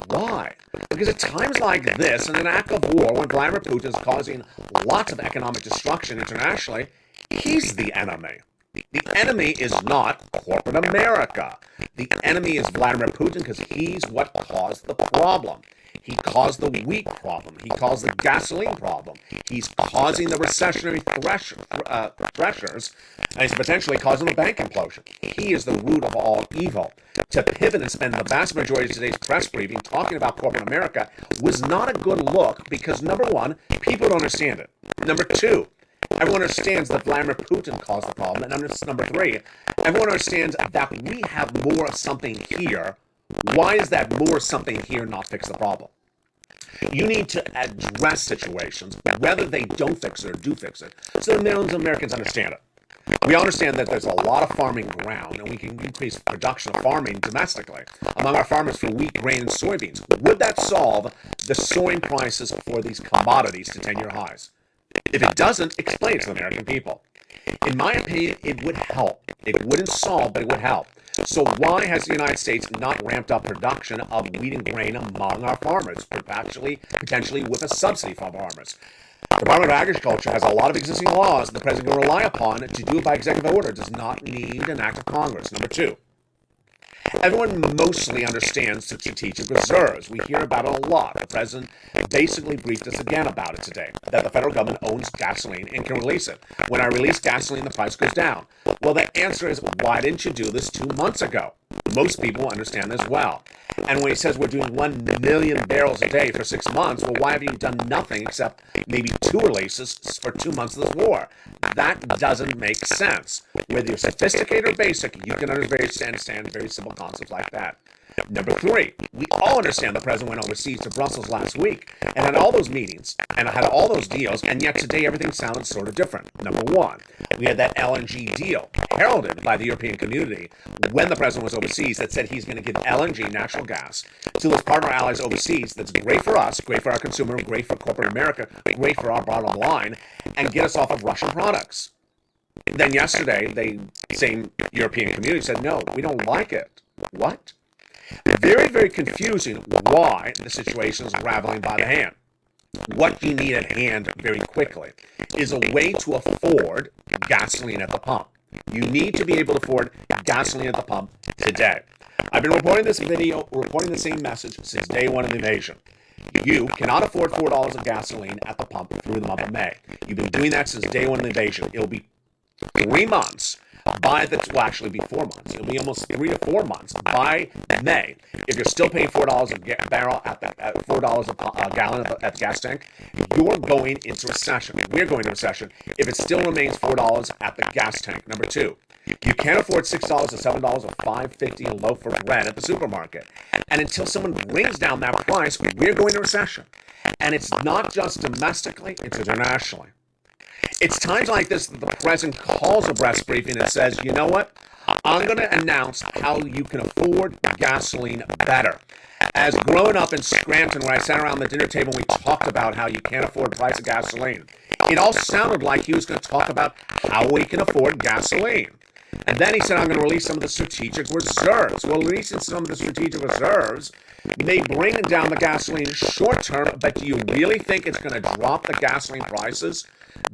Why? Because at times like this, in an act of war, when Vladimir Putin is causing lots of economic destruction internationally, he's the enemy. The enemy is not corporate America. The enemy is Vladimir Putin because he's what caused the problem. He caused the wheat problem. He caused the gasoline problem. He's causing the recessionary pressures, and he's potentially causing the bank implosion. He is the root of all evil. To pivot and spend the vast majority of today's press briefing talking about corporate America was not a good look because, number one, people don't understand it. Number two, everyone understands that Vladimir Putin caused the problem. And number three, everyone understands that we have more of something here. Why is that more something here not fix the problem? You need to address situations, whether they don't fix it or do fix it, so that millions of Americans understand it. We understand that there's a lot of farming ground, and we can increase production of farming domestically among our farmers for wheat, grain, and soybeans. Would that solve the soaring prices for these commodities to 10-year highs? If it doesn't, explain it to the American people. In my opinion, it would help. It wouldn't solve, but it would help. So why has the United States not ramped up production of wheat and grain among our farmers, potentially with a subsidy for farmers? The Department of Agriculture has a lot of existing laws the President can rely upon to do it by executive order. It does not need an act of Congress. Number two, everyone mostly understands the strategic reserves. We hear about it a lot. The President basically briefed us again about it today, that the federal government owns gasoline and can release it. When I release gasoline, the price goes down. Well, the answer is, why didn't you do this 2 months ago? Most people understand this well. And when he says we're doing 1 million barrels a day for 6 months, well, why have you done nothing except maybe 2 releases for 2 months of this war? That doesn't make sense. Whether you're sophisticated or basic, you can understand very simple concepts like that. Number 3, we all understand the president went overseas to Brussels last week and had all those meetings and had all those deals, and yet today everything sounded sort of different. Number 1, we had that LNG deal heralded by the European community when the president was overseas that said he's going to give LNG, natural gas, to those partner allies overseas. That's great for us, great for our consumer, great for corporate America, great for our bottom line, and get us off of Russian products. Then yesterday, the same European community said, no, we don't like it. What? Very, very confusing why the situation is raveling by the hand. What you need at hand very quickly is a way to afford gasoline at the pump. You need to be able to afford gasoline at the pump today. I've been reporting this video, reporting the same message since day one of the invasion. You cannot afford $4 of gasoline at the pump through the month of May. You've been doing that since day one of the invasion. It'll be 3 months. Actually be 4 months. It'll be almost 3 to 4 months by May. If you're still paying $4 a barrel at $4 a gallon at the gas tank, you're going into recession. We're going into recession if it still remains $4 at the gas tank. Number 2, you can't afford $6 or $7 or $5.50 a loaf of bread at the supermarket. And until someone brings down that price, we're going into recession. And it's not just domestically, it's internationally. It's times like this that the president calls a press briefing and says, you know what? I'm going to announce how you can afford gasoline better. As growing up in Scranton, where I sat around the dinner table and we talked about how you can't afford the price of gasoline, it all sounded like he was going to talk about how we can afford gasoline. And then he said, I'm going to release some of the strategic reserves. Well, releasing some of the strategic reserves may bring down the gasoline short term, but do you really think it's going to drop the gasoline prices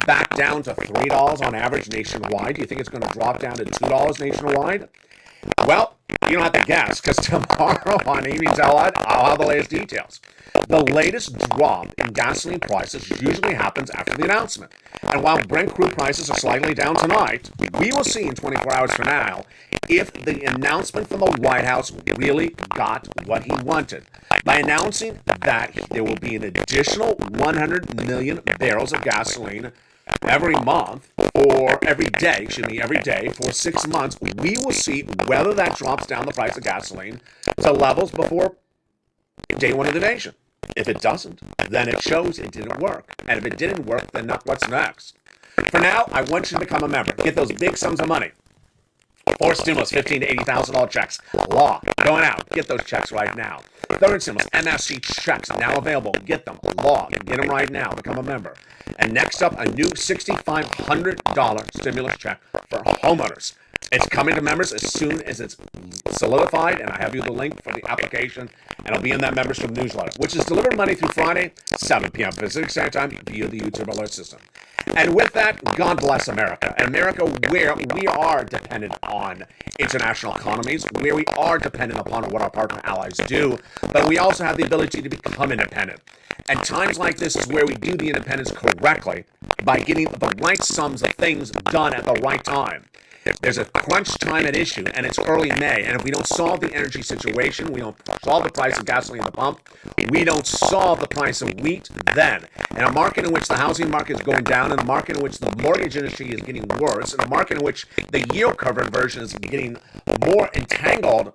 back down to $3 on average nationwide? Do you think it's going to drop down to $2 nationwide? Well, you don't have to guess, because tomorrow on Evenings LALATE, I'll have the latest details. The latest drop in gasoline prices usually happens after the announcement. And while Brent crude prices are slightly down tonight, we will see in 24 hours from now if the announcement from the White House really got what he wanted. By announcing that there will be an additional 100 million barrels of gasoline every month, or every day for 6 months, we will see whether that drops down the price of gasoline to levels before day one of the invasion. If it doesn't, then it shows it didn't work. And if it didn't work, then what's next? For now, I want you to become a member. Get those big sums of money. 4 stimulus, $15,000 to $80,000 checks. Law, going out. Get those checks right now. 3rd stimulus, MSC checks, now available. Get them. Law, get them right now. Become a member. And next up, a new $6,500 stimulus check for homeowners. It's coming to members as soon as it's solidified, and I have you the link for the application, and it'll be in that membership newsletter, which is delivered Monday through Friday, 7 p.m. Pacific Standard Time via the YouTube alert system. And with that, God bless America. And America, where we are dependent on international economies, where we are dependent upon what our partner allies do, but we also have the ability to become independent. And times like this is where we do the independence correctly by getting the right sums of things done at the right time. There's a crunch time at issue, and it's early May. And if we don't solve the energy situation, we don't solve the price of gasoline at the pump, we don't solve the price of wheat, then in a market in which the housing market is going down, in a market in which the mortgage industry is getting worse, in a market in which the yield curve inversion is getting more entangled,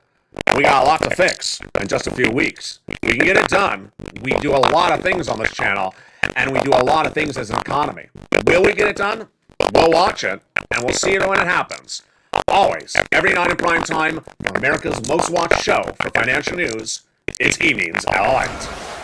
we got a lot to fix in just a few weeks. We can get it done. We do a lot of things on this channel, and we do a lot of things as an economy. Will we get it done? We'll watch it, and we'll see it when it happens. Always, every night in prime time, for America's most watched show for financial news, it's Evenings LALATE.